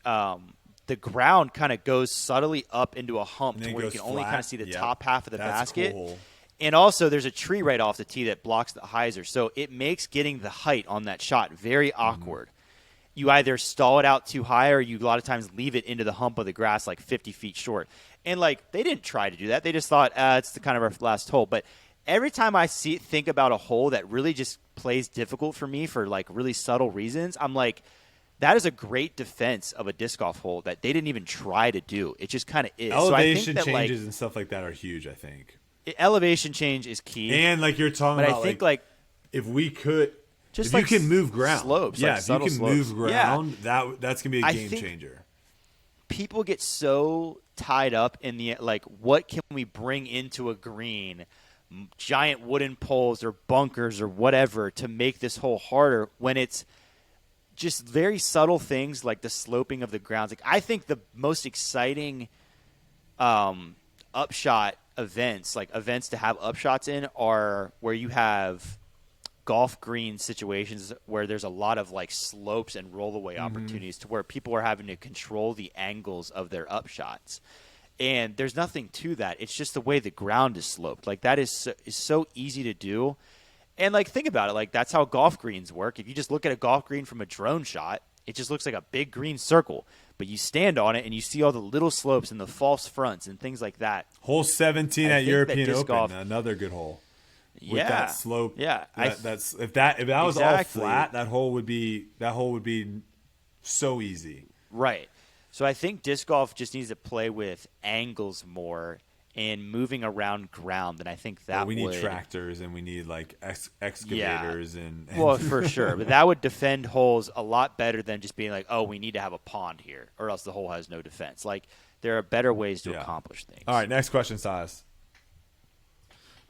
the ground kind of goes subtly up into a hump to where you can only kind of see the top half of the basket. Cool. And also there's a tree right off the tee that blocks the hyzer. So it makes getting the height on that shot very awkward. You either stall it out too high or you a lot of times leave it into the hump of the grass like 50 feet short. And, like, they didn't try to do that. They just thought, it's the kind of our last hole. But every time I think about a hole that really just plays difficult for me for, like, really subtle reasons, I'm like, that is a great defense of a disc golf hole that they didn't even try to do. It just kind of is. Elevation so I think that, changes and stuff like that are huge, I think. Elevation change is key. And, like, you're talking about, I think, like if we could – just if like you can move ground. Slopes. Yeah, like if you can slopes. move ground, that's going to be a game changer. People get so tied up in the, like, what can we bring into a green, giant wooden poles or bunkers or whatever to make this hole harder when it's just very subtle things like the sloping of the grounds. Like, I think the most exciting upshot events, like events to have upshots in, are where you have golf green situations where there's a lot of like slopes and rollaway opportunities to where people are having to control the angles of their upshots. And there's nothing to that. It's just the way the ground is sloped. Like, that is so easy to do. And, like, think about it. Like, that's how golf greens work. If you just look at a golf green from a drone shot, it just looks like a big green circle. But you stand on it and you see all the little slopes and the false fronts and things like that. Hole 17 at European Open, another good hole. With that slope, that's if that was all flat, that hole would be so easy. Right. So I think disc golf just needs to play with angles more and moving around ground. And I think that we need tractors and we need like excavators and well, for sure. But that would defend holes a lot better than just being like, oh, we need to have a pond here, or else the hole has no defense. Like, there are better ways to accomplish things. All right, next question, Silas.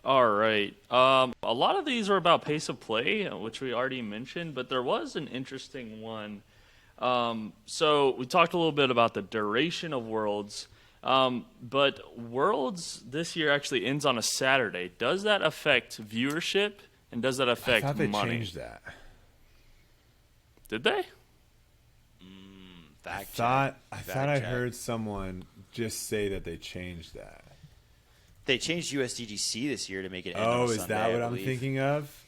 All right. A lot of these are about pace of play, which we already mentioned, but there was an interesting one. So we talked a little bit about the duration of Worlds, but Worlds this year actually ends on a Saturday. Does that affect viewership, and does that affect money? I thought they changed that. Did they? I thought I heard someone just say that they changed that. They changed USDGC this year to make it end on Oh, Sunday, is that what I'm thinking of?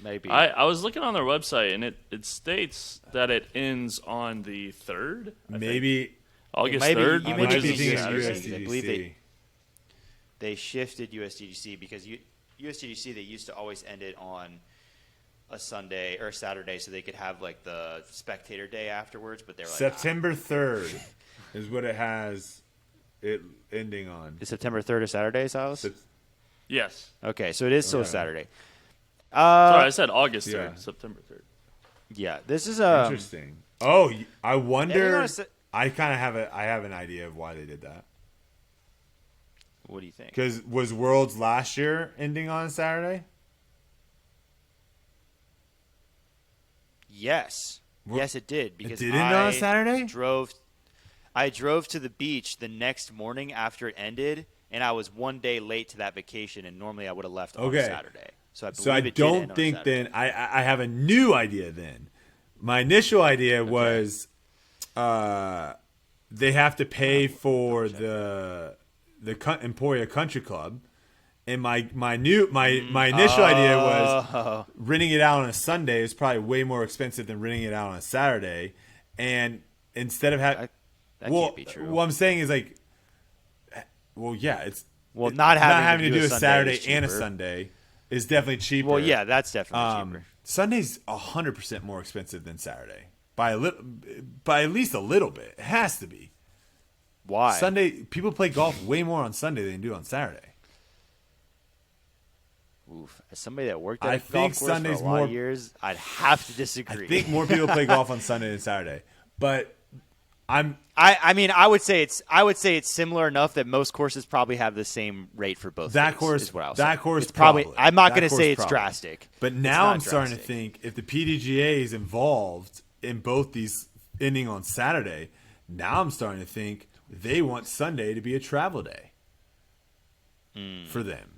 Maybe. I was looking on their website, and it states that it ends on the 3rd. Maybe August 3rd, you which might is be a thinking Saturday. I believe they shifted USDGC because USDGC, they used to always end it on a Sunday or a Saturday so they could have like the spectator day afterwards, but they're like September 3rd is what it has it ending on. Is September 3rd a Saturday, Silas? Yes. Okay, so it is still a Saturday. Sorry, I said August 3rd, September 3rd. Yeah, this is interesting. Oh, I wonder. I kind of have an idea of why they did that. What do you think? Because was Worlds last year ending on Saturday? Yes. Yes, it did. Because it did end on a Saturday? I drove to the beach the next morning after it ended, and I was one day late to that vacation, and normally I would have left on Saturday. So I don't think then I have a new idea then. My initial idea was they have to pay for the Emporia Country Club, And my initial idea was renting it out on a Sunday is probably way more expensive than renting it out on a Saturday. And instead of having, that can't be true. What I'm saying is like, not having to do a Sunday Saturday is and a cheaper. Sunday is definitely cheaper. Well, yeah, that's definitely cheaper. Sunday's 100% more expensive than Saturday by at least a little bit. It has to be. Why? Sunday people play golf way more on Sunday than do on Saturday. Oof. As somebody that worked at I a think golf course Sunday's for a lot of more- years, I'd have to disagree. I think more people play golf on Sunday than Saturday, but I mean, I would say it's similar enough that most courses probably have the same rate for both. That days, course, is what I'll that say. course, It's probably. probably. I'm not That going to course say it's probably. drastic, But It's now not I'm starting to drastic. think if the PDGA is involved in both these ending on Saturday, now I'm starting to think they want Sunday to be a travel day for them.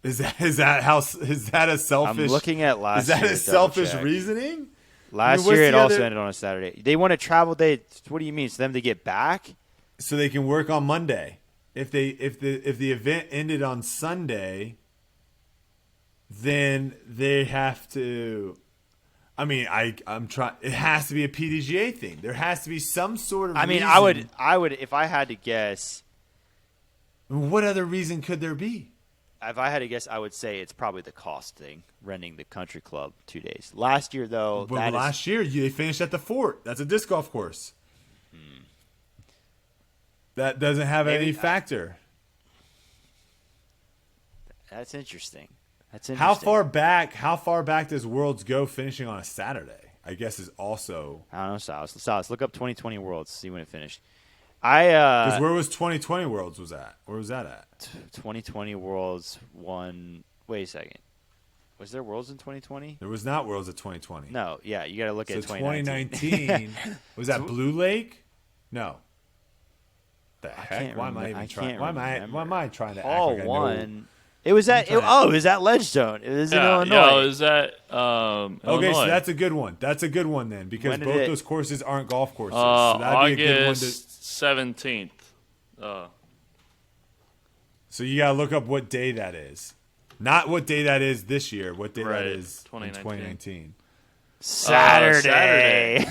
Is that a selfish? I'm looking at last. Is that year a to selfish double check. reasoning? Last what's year it the also other- ended on a Saturday. They want a travel day. What do you mean? For them to get back? So they can work on Monday. If the event ended on Sunday, then they have to. I mean, I'm trying. It has to be a PDGA thing. There has to be some sort of. I mean, reason. I would, if I had to guess. What other reason could there be? If I had to guess, I would say it's probably the cost thing, renting the country club 2 days. Last year, though, Well, last year they finished at the Fort. That's a disc golf course. That doesn't have any factor. That's interesting. That's interesting. How far back does Worlds go finishing on a Saturday? I guess is also I don't know, Silas. Look up 2020 Worlds. See when it finished. Because where was 2020 Worlds was at? Where was that at? 2020 Worlds won. Wait a second. Was there Worlds in 2020? There was not Worlds at 2020. No. Yeah, you got to look So at 2019. 2019 was that Blue Lake? No. The heck? can't Why am I remem- even I trying? can't Why remember. am I trying to Paul act like I know? won. It was at. trying to- It was at Ledgestone. It was in Illinois. Yeah, it was at Okay, Illinois. so that's a good one. That's a good one then, because When did both it- those courses aren't golf courses. So that'd be a good one to. August 17th. So you gotta look up what day that is, not what day that is this year. What day that Right, is in 2019. 2019. Saturday.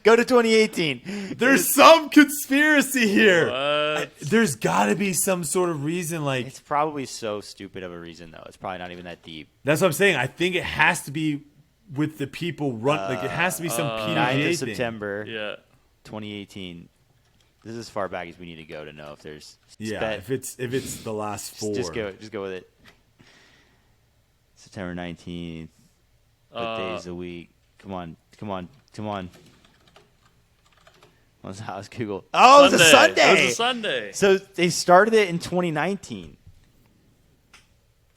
Go to 2018. There's some conspiracy here. What? There's got to be some sort of reason. Like It's probably so stupid of a reason, though. It's probably not even that deep. that's what I'm saying. I think it has to be with the people run. Like it has to be some 9th PDGA of thing. September, Yeah. 2018. This is as far back as we need to go to know if there's. Yeah, bet- if it's the last four. Just go with it. September 19th. What days a week? Come on. Let's Google. Oh, it's a Sunday. It was a Sunday. So they started it in 2019.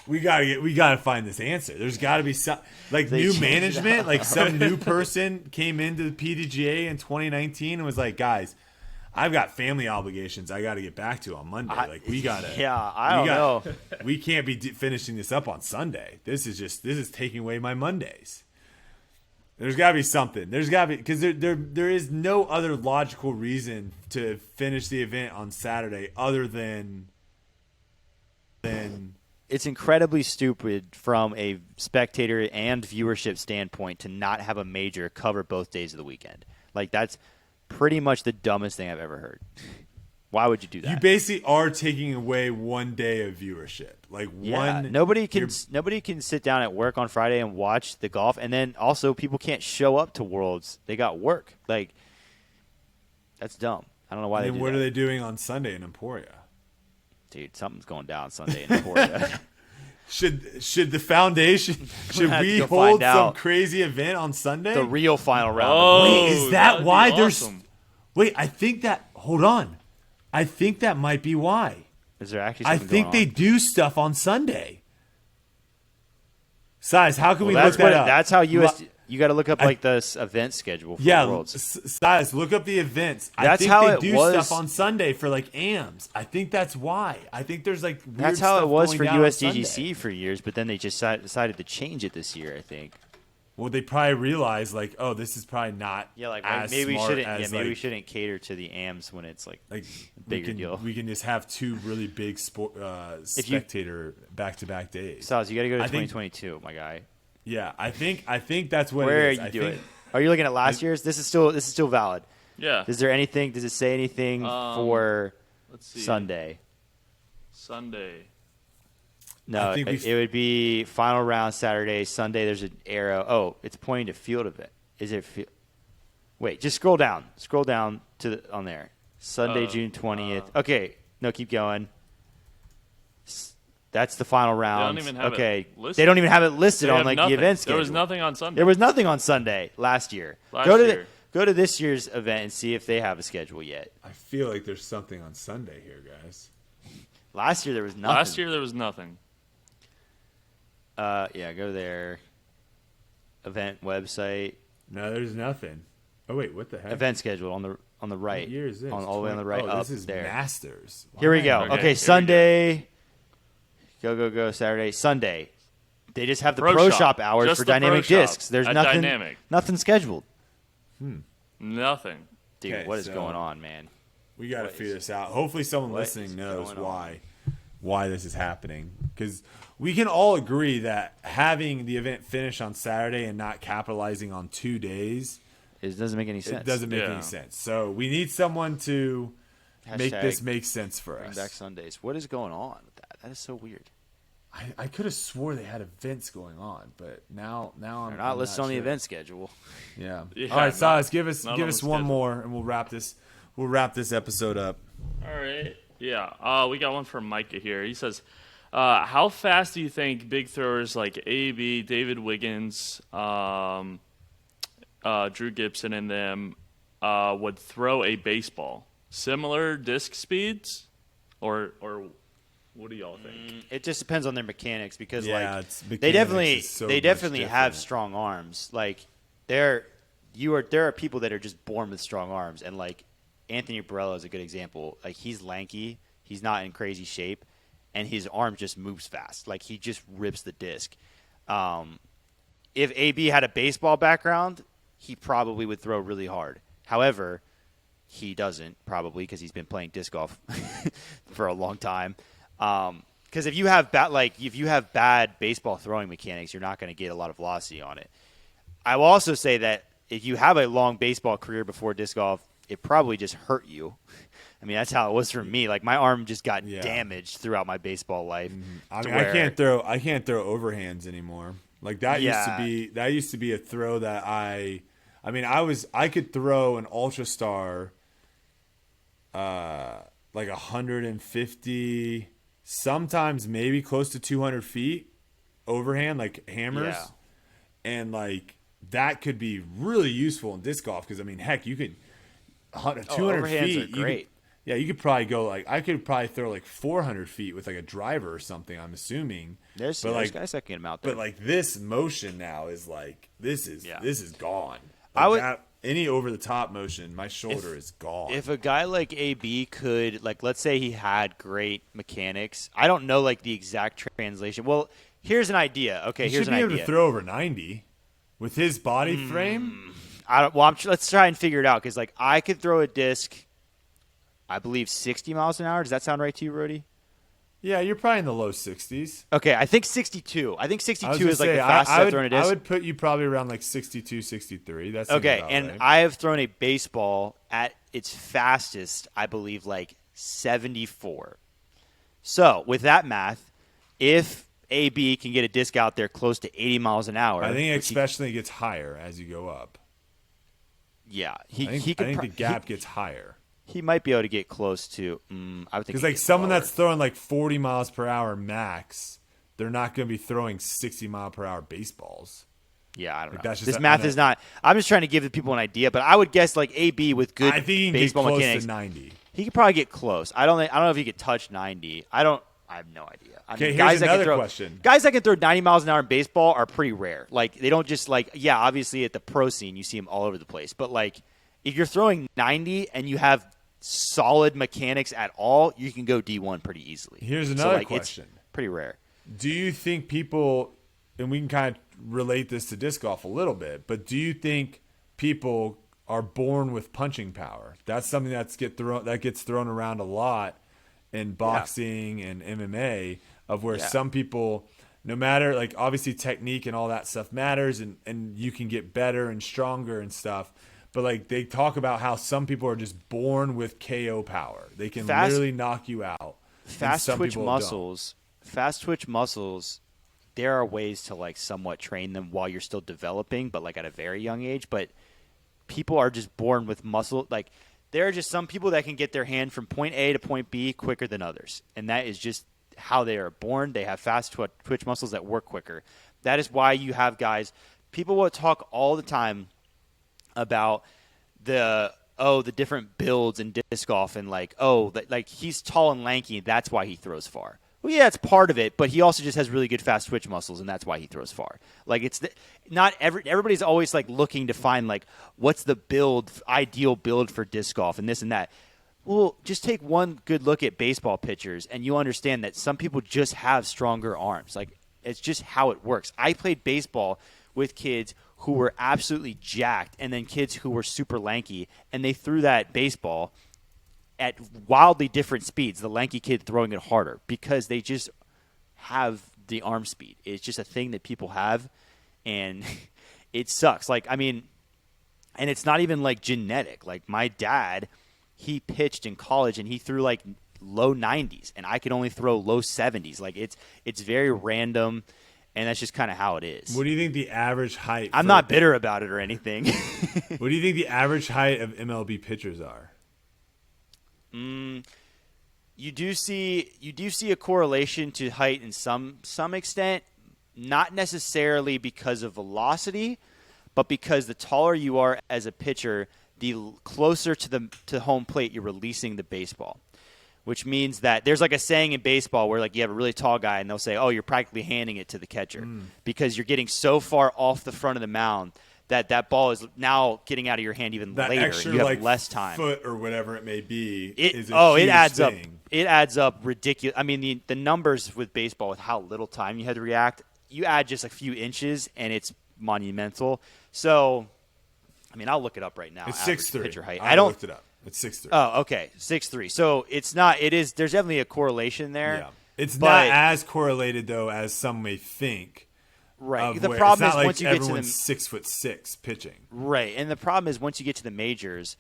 We gotta find this answer. There's got to be some like They new changed it management, up. like some new person came into the PDGA in 2019 and was like, guys, I've got family obligations I got to get back to on Monday. Like we gotta. Yeah, I don't know. We can't be finishing this up on Sunday. This is taking away my Mondays. There's got to be something. There's got to be because there is no other logical reason to finish the event on Saturday other than It's incredibly stupid from a spectator and viewership standpoint to not have a major cover both days of the weekend. Like that's pretty much the dumbest thing I've ever heard. Why would you do that? you basically are taking away one day of viewership. Like Yeah, one nobody can sit down at work on Friday and watch the golf, and then also people can't show up to Worlds. They got work. Like that's dumb. I don't know why they Then do what that. are they doing on Sunday in Emporia? Dude, something's going down Sunday in Emporia. Should the foundation should have to we go hold find some out. crazy event on Sunday? The real final round. Oh, Wait, is that that'd be why there's? awesome. Wait, I think that. Hold on, I think that might be why. Is there actually? I Something think going they on? do stuff on Sunday. Size, how can we Well, look that up? That's how US. Lo- You got to look up like the event schedule for Yeah, Worlds. Size, look up the events. I That's think how they it do was- stuff on Sunday for like AMs. I think that's why. I think there's like weird That's how stuff it was going for down on USDGC Sunday. for years, but then they just decided to change it this year. I think. Well, they probably realize like, oh, this is probably not. Yeah, like as maybe we smart shouldn't. as, Yeah, maybe we like- shouldn't cater to the AMs when it's like bigger we can, deal. We can just have two really big spectator back-to-back days. Styles, you got to go to I think- 2022, my guy. Yeah, I think that's what Where it are is. you I doing? think, Are you looking at last year's? This is still valid. Yeah. Is there anything? Does it say anything for Let's see. Sunday? Sunday. No, I think it would be final round Saturday. Sunday, there's an arrow. Oh, it's pointing to field event. Is it? Wait, just scroll down. Scroll down to on there. Sunday, June 20th. Okay, no, keep going. That's the final round. even have it okay, listed. they don't even have it listed They on have like nothing. the event schedule. There was nothing on Sunday. There was nothing on Sunday last year. Go to this year's event and see if they have a schedule yet. I feel like there's something on Sunday here, guys. Last year there was nothing. Last year there was nothing. Yeah, go there. Event website. No, there's nothing. Oh wait, what the heck? Event schedule on the right. What year is this? All the way on the right. Oh, up this is there. Masters. Here we go. Okay, Okay, here we Sunday. Go Saturday. Sunday. They just have the Pro pro shop. shop hours Just for the pro dynamic shop discs. There's at nothing. Dynamic. Nothing scheduled. Nothing. Dude, Okay, what is so- going on, man? We got to What figure is- this out. Hopefully, someone what listening is knows going why this is happening. Because we can all agree that having the event finish on Saturday and not capitalizing on 2 days, It doesn't make any sense. it doesn't make Yeah. any sense. So we need someone to make Hashtag this make sense for Bring us. back Sundays. What is going on with that? That is so weird. I could have swore they had events going on, but now I'm They're not listed on the sure. event schedule. Yeah. Yeah, All right, not- Silas, give us not on one the schedule. more, and we'll wrap this episode up. All right. Yeah. We got one from Micah here. He says, how fast do you think big throwers like AB, David Wiggins, Drew Gibson, and them would throw a baseball? Similar disc speeds, or what do y'all think? It just depends on their mechanics because Yeah, like it's they mechanics definitely is so they much definitely have different. strong arms. Like there are people that are just born with strong arms, and like Anthony Barella is a good example. Like he's lanky, he's not in crazy shape, and his arm just moves fast. Like he just rips the disc. If AB had a baseball background, he probably would throw really hard. However, he doesn't probably because he's been playing disc golf for a long time. Because if you have bad baseball throwing mechanics, you're not going to get a lot of velocity on it. I will also say that if you have a long baseball career before disc golf, it probably just hurt you. I mean, that's how it was for me. Like my arm just got damaged throughout my baseball life. I to mean, where- I can't throw overhands anymore. Like that used to be a throw that I could throw an Ultra Star like 150, sometimes maybe close to 200 feet overhand, like hammers. Yeah. And like that could be really useful in disc golf because I mean, heck, you could 200 overhands feet. are You could- great. you could probably go like I could probably throw like 400 feet with like a driver or something. I'm assuming. There's like, guys that can get him out there. but like this motion now is like this is gone. I would- any over the top motion, my shoulder is gone. If a guy like AB could, like, let's say he had great mechanics. I don't know, like, the exact translation. Well, here's an idea. Okay, he here's should an be able idea. to throw over 90 with his body frame. Let's try and figure it out because, like, I could throw a disc, I believe, 60 miles an hour. Does that sound right to you, Brody? Yeah, you're probably in the low 60s. Okay, I think 62. I think I 62 was gonna is like say, the fastest I've thrown a disc. I would put you probably around like 62, 63. That's Okay, and right. I have thrown a baseball at its fastest, I believe, like 74. So, with that math, if AB can get a disc out there close to 80 miles an hour, I think which especially gets higher as you go up. yeah, I think the gap gets higher. He might be able to get close to. I would think Because he'd like get someone lower. that's throwing like 40 miles per hour max, they're not going to be throwing 60 mile per hour baseballs. Yeah, I don't know. that's just- This I math know. is not. I'm just trying to give the people an idea, but I would guess like AB with good I think he can baseball get close mechanics, to 90. he could probably get close. I don't know if he could touch 90. I have no idea. I Okay, mean, here's guys that can another throw, question. Guys that can throw 90 miles an hour in baseball are pretty rare. Like they don't just like obviously at the pro scene you see them all over the place, but like if you're throwing 90 and you have solid mechanics at all, you can go D1 pretty easily. Here's So, another like, question. It's pretty rare. Do you think people and we can kind of relate this to disc golf a little bit, but do you think people are born with punching power? That's something that gets thrown around a lot in boxing and MMA, of where some people, no matter, like, obviously technique and all that stuff matters, and you can get better and stronger and stuff, but like they talk about how some people are just born with KO power. They can literally knock you out. Fast twitch muscles, there are ways to like somewhat train them while you're still developing, but like at a very young age. But people are just born with muscle. Like, there are just some people that can get their hand from point A to point B quicker than others, and that is just how they are born. They have fast twitch muscles that work quicker. That is why you have guys. People will talk all the time about the different builds in disc golf, and like, he's tall and lanky, that's why he throws far. Well, yeah, it's part of it, but he also just has really good fast twitch muscles, and that's why he throws far. Like, it's everybody's always like looking to find like what's the ideal build for disc golf and this and that. Well, just take one good look at baseball pitchers, and you understand that some people just have stronger arms. Like, it's just how it works. I played baseball with kids who were absolutely jacked, and then kids who were super lanky, and they threw that baseball at wildly different speeds, the lanky kid throwing it harder, because they just have the arm speed. It's just a thing that people have, and it sucks. Like, I mean, and it's not even like genetic. Like, my dad, he pitched in college, and he threw like low 90s, and I could only throw low 70s. Like, it's very random, and that's just kind of how it is. What do you think the average height? I'm not bitter about it or anything. What do you think the average height of MLB pitchers are? You do see a correlation to height in some extent, not necessarily because of velocity, but because the taller you are as a pitcher, the closer to home plate you're releasing the baseball. Which means that there's like a saying in baseball where like you have a really tall guy and they'll say, "Oh, you're practically handing it to the catcher," because you're getting so far off the front of the mound that ball is now getting out of your hand even that later. Extra, you have like, less time. Foot or whatever it may be. It adds thing. up. It adds up ridiculous. I mean, the numbers with baseball, with how little time you had to react, you add just a few inches and it's monumental. So, I mean, I'll look it up right now. It's 6'3". Pitcher height. I looked it up. It's 6'3". Oh, okay, 6'3". So it's not. It is. There's definitely a correlation there. Yeah, it's not as correlated though as some may think. Right. The problem is like once you get to everyone's 6'6" pitching. Right, and the problem is once you get to the majors,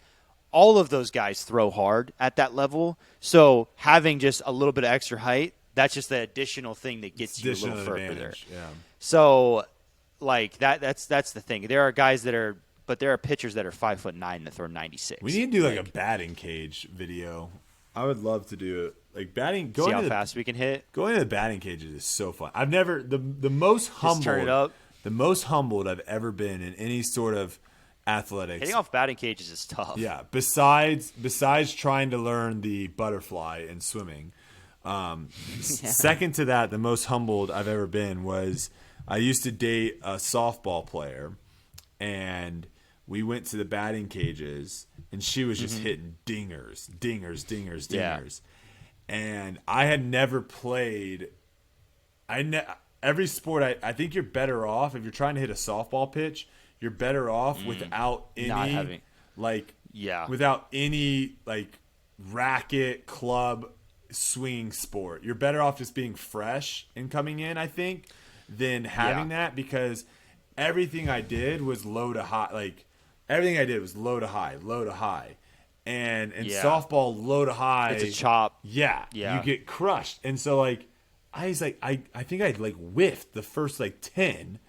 all of those guys throw hard at that level. So having just a little bit of extra height, that's just the additional thing that gets you a little further there. Yeah. So, like that's the thing. There are guys that are. But there are pitchers that are 5'9" that throw 96. We need to do like a batting cage video. I would love to do it. Like batting. See how fast we can hit. Going to the batting cages is so fun. I've never the most humbled. Just turn it up. The most humbled I've ever been in any sort of athletics. Hitting off batting cages is tough. Yeah. Besides trying to learn the butterfly in swimming, second to that, the most humbled I've ever been was I used to date a softball player, and we went to the batting cages, and she was just hitting dingers. Yeah. And I had never played. Every sport, I think you're better off if you're trying to hit a softball pitch. You're better off without any without any like racket, club, swinging sport. You're better off just being fresh and coming in, I think, than having that, because everything I did was low to high. Like everything I did was low to high. And softball, low to high. It's a chop. Yeah. You get crushed. And so like I was like I think I like whiffed the first like 10,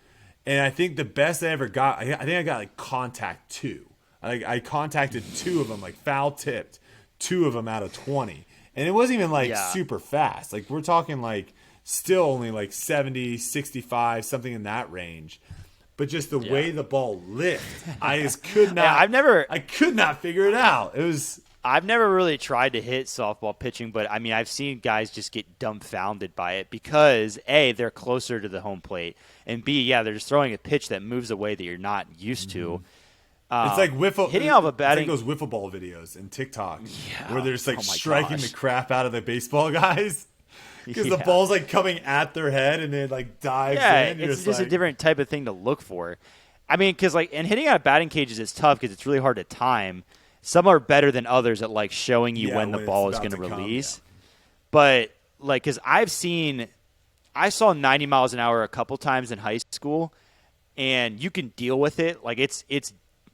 and I think the best I ever got, I think I got like contact 2. I contacted 2 of them, like foul tipped 2 of them out of 20, and it wasn't even like super fast. Like we're talking like still only like 70, 65, something in that range. But just the way the ball lifted, I just could not. I could not figure it out. I've never really tried to hit softball pitching, but I mean, I've seen guys just get dumbfounded by it because A, they're closer to the home plate, and B, they're just throwing a pitch that moves a way that you're not used to. It's like hitting off a batting. It's like those wiffle ball videos in TikTok where they're just like striking the crap out of the baseball guys. Because the ball's like coming at their head and it like dives in. It's just a different type of thing to look for. I mean, because like, and hitting out of batting cages is tough because it's really hard to time. Some are better than others at like showing you when the ball is going to release. But like, because I saw 90 miles an hour a couple times in high school, and you can deal with it. Like it's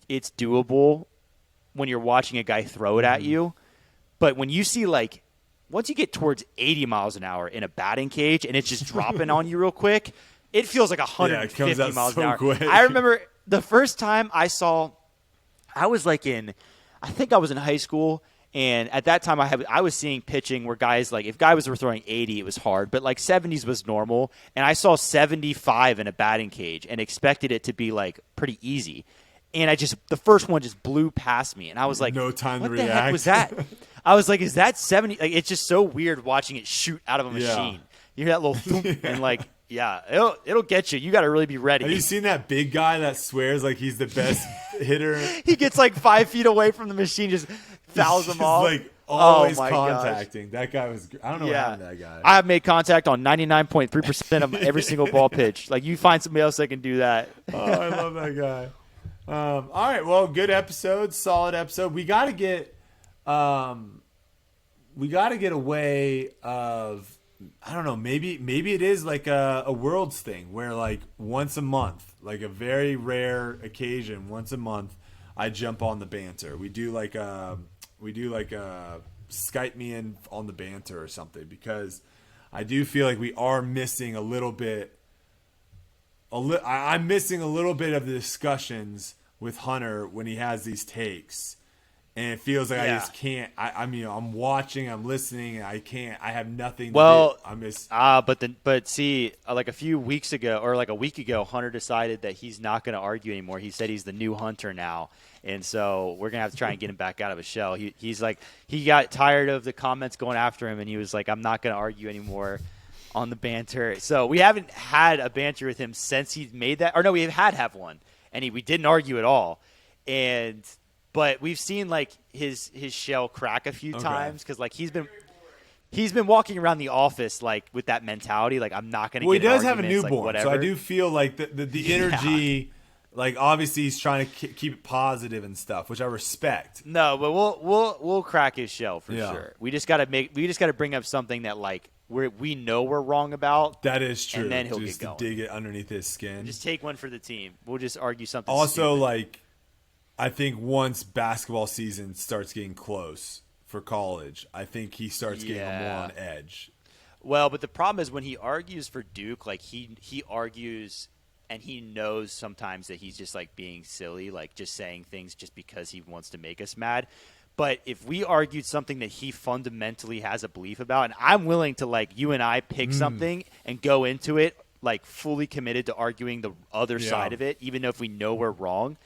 doable when you're watching a guy throw it at you. But when you see like, once you get towards 80 miles an hour in a batting cage and it's just dropping on you real quick, it feels like 150 miles an hour. Quick. I remember the first time I was like I think I was in high school, and at that time I was seeing pitching where guys like, if guys were throwing 80, it was hard, but like 70s was normal, and I saw 75 in a batting cage and expected it to be like pretty easy. And the first one just blew past me, and I was like, no time to react. What the heck was that? I was like, is that 70? Like, it's just so weird watching it shoot out of a machine. You hear that little thump, and like, yeah, it'll get you. You got to really be ready. Have you seen that big guy that swears like he's the best hitter? He gets like 5 feet away from the machine, just fouls them off. Like always my contacting. gosh. That guy was. I don't know what happened to that guy. I have made contact on 99.3% of every single ball pitch. Like, you find somebody else that can do that. Oh, I love that guy. All right, well, good episode, solid episode. We got to get a way of, I don't know, maybe it is like a Worlds thing where like once a month, like a very rare occasion, once a month, I jump on the banter. We do like a Skype me in on the banter or something, because I do feel like we are missing a little bit. I'm missing a little bit of the discussions with Hunter when he has these takes, and it feels like I just can't. I'm watching, I'm listening, and I can't. I have nothing. Well, to do. but see, like a few weeks ago or like a week ago, Hunter decided that he's not going to argue anymore. He said he's the new Hunter now, and so we're gonna have to try and get him back out of his shell. He's like, he got tired of the comments going after him, and he was like, I'm not going to argue anymore on the banter. So we haven't had a banter with him since he made that. Or no, we have one, and we didn't argue at all. But we've seen like his shell crack a few times, because like he's been walking around the office like with that mentality, like I'm not going to. Well, get he does have a newborn, like, so I do feel like the energy. Like, obviously he's trying to keep it positive and stuff, which I respect. No, but we'll crack his shell for sure. We just got to bring up something that like we know we're wrong about. That is true. And then he'll just get going. To dig it underneath his skin. Just take one for the team. We'll just argue something. Also, stupid. like, I think once basketball season starts getting close for college, I think he starts getting more on edge. Well, but the problem is when he argues for Duke, like he argues. And he knows sometimes that he's just like being silly, like just saying things just because he wants to make us mad. But if we argued something that he fundamentally has a belief about, and I'm willing to, like, you and I pick something and go into it like fully committed to arguing the other side of it, even though if we know we're wrong,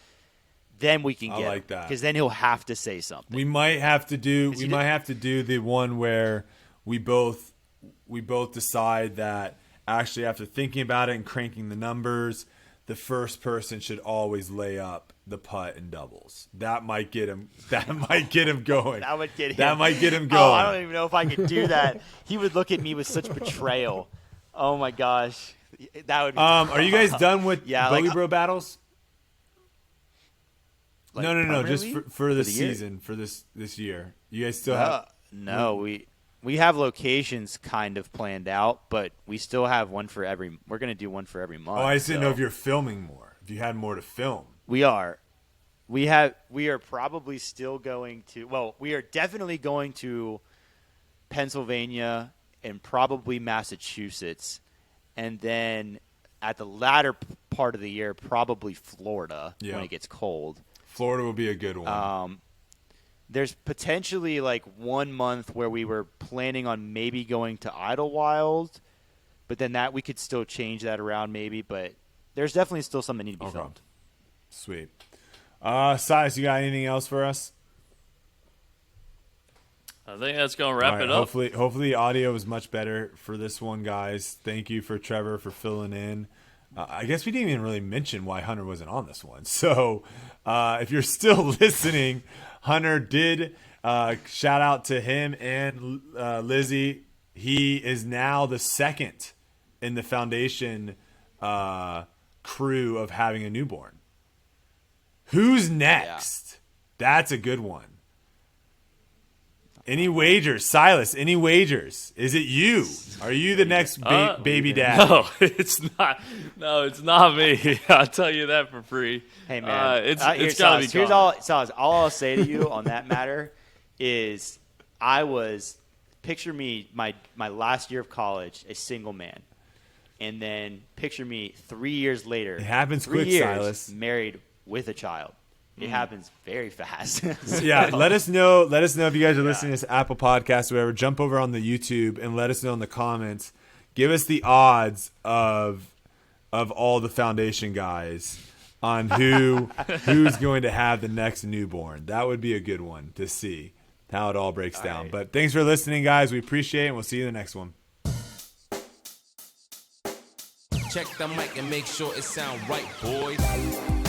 then we can get like that, because then he'll have to say something. We might have to do the one where we both decide that. Actually, after thinking about it and cranking the numbers, the first person should always lay up the putt and doubles. That might get him. That might get him going. That would get him. That might get him going. Oh, I don't even know if I could do that. He would look at me with such betrayal. Oh my gosh, that would. Be are you guys done with Bogey like, Bro battles? Like No. Just for the season, year? for this year. You guys still have? No, we have locations kind of planned out, but we still have one for every. We're going to do one for every month. Oh, I just didn't know if you're filming more. If you had more to film. We are. We are probably still going to. Well, we are definitely going to Pennsylvania and probably Massachusetts, and then at the latter part of the year, probably Florida when it gets cold. Florida will be a good one. There's potentially like 1 month where we were planning on maybe going to Idlewild, but then that we could still change that around maybe. But there's definitely still some that need to be filmed. Sweet. Silas, you got anything else for us? I think that's going to wrap it up. Hopefully audio is much better for this one, guys. Thank you for Trevor for filling in. I guess we didn't even really mention why Hunter wasn't on this one. So if you're still listening, Hunter did shout out to him and Lizzie He is now the second in the foundation crew of having a newborn. Who's next? That's a good one. Any wagers? Silas, any wagers? Is it you? Are you the next baby dad? No, it's not. No, it's not me. I'll tell you that for free. Hey, man. It's got to be Here's Connor. all I'll say to you on that matter is picture me, my last year of college, a single man. And then picture me 3 years later. It happens 3 quick, years, Silas. Married with a child. It happens very fast. Yeah, let us know. Let us know if you guys are listening to this Apple Podcast or whatever. Jump over on the YouTube and let us know in the comments. Give us the odds of all the foundation guys on who's going to have the next newborn. That would be a good one to see how it all breaks down. Right. But thanks for listening, guys. We appreciate it, and we'll see you in the next one. Check the mic and make sure it sound right, boys.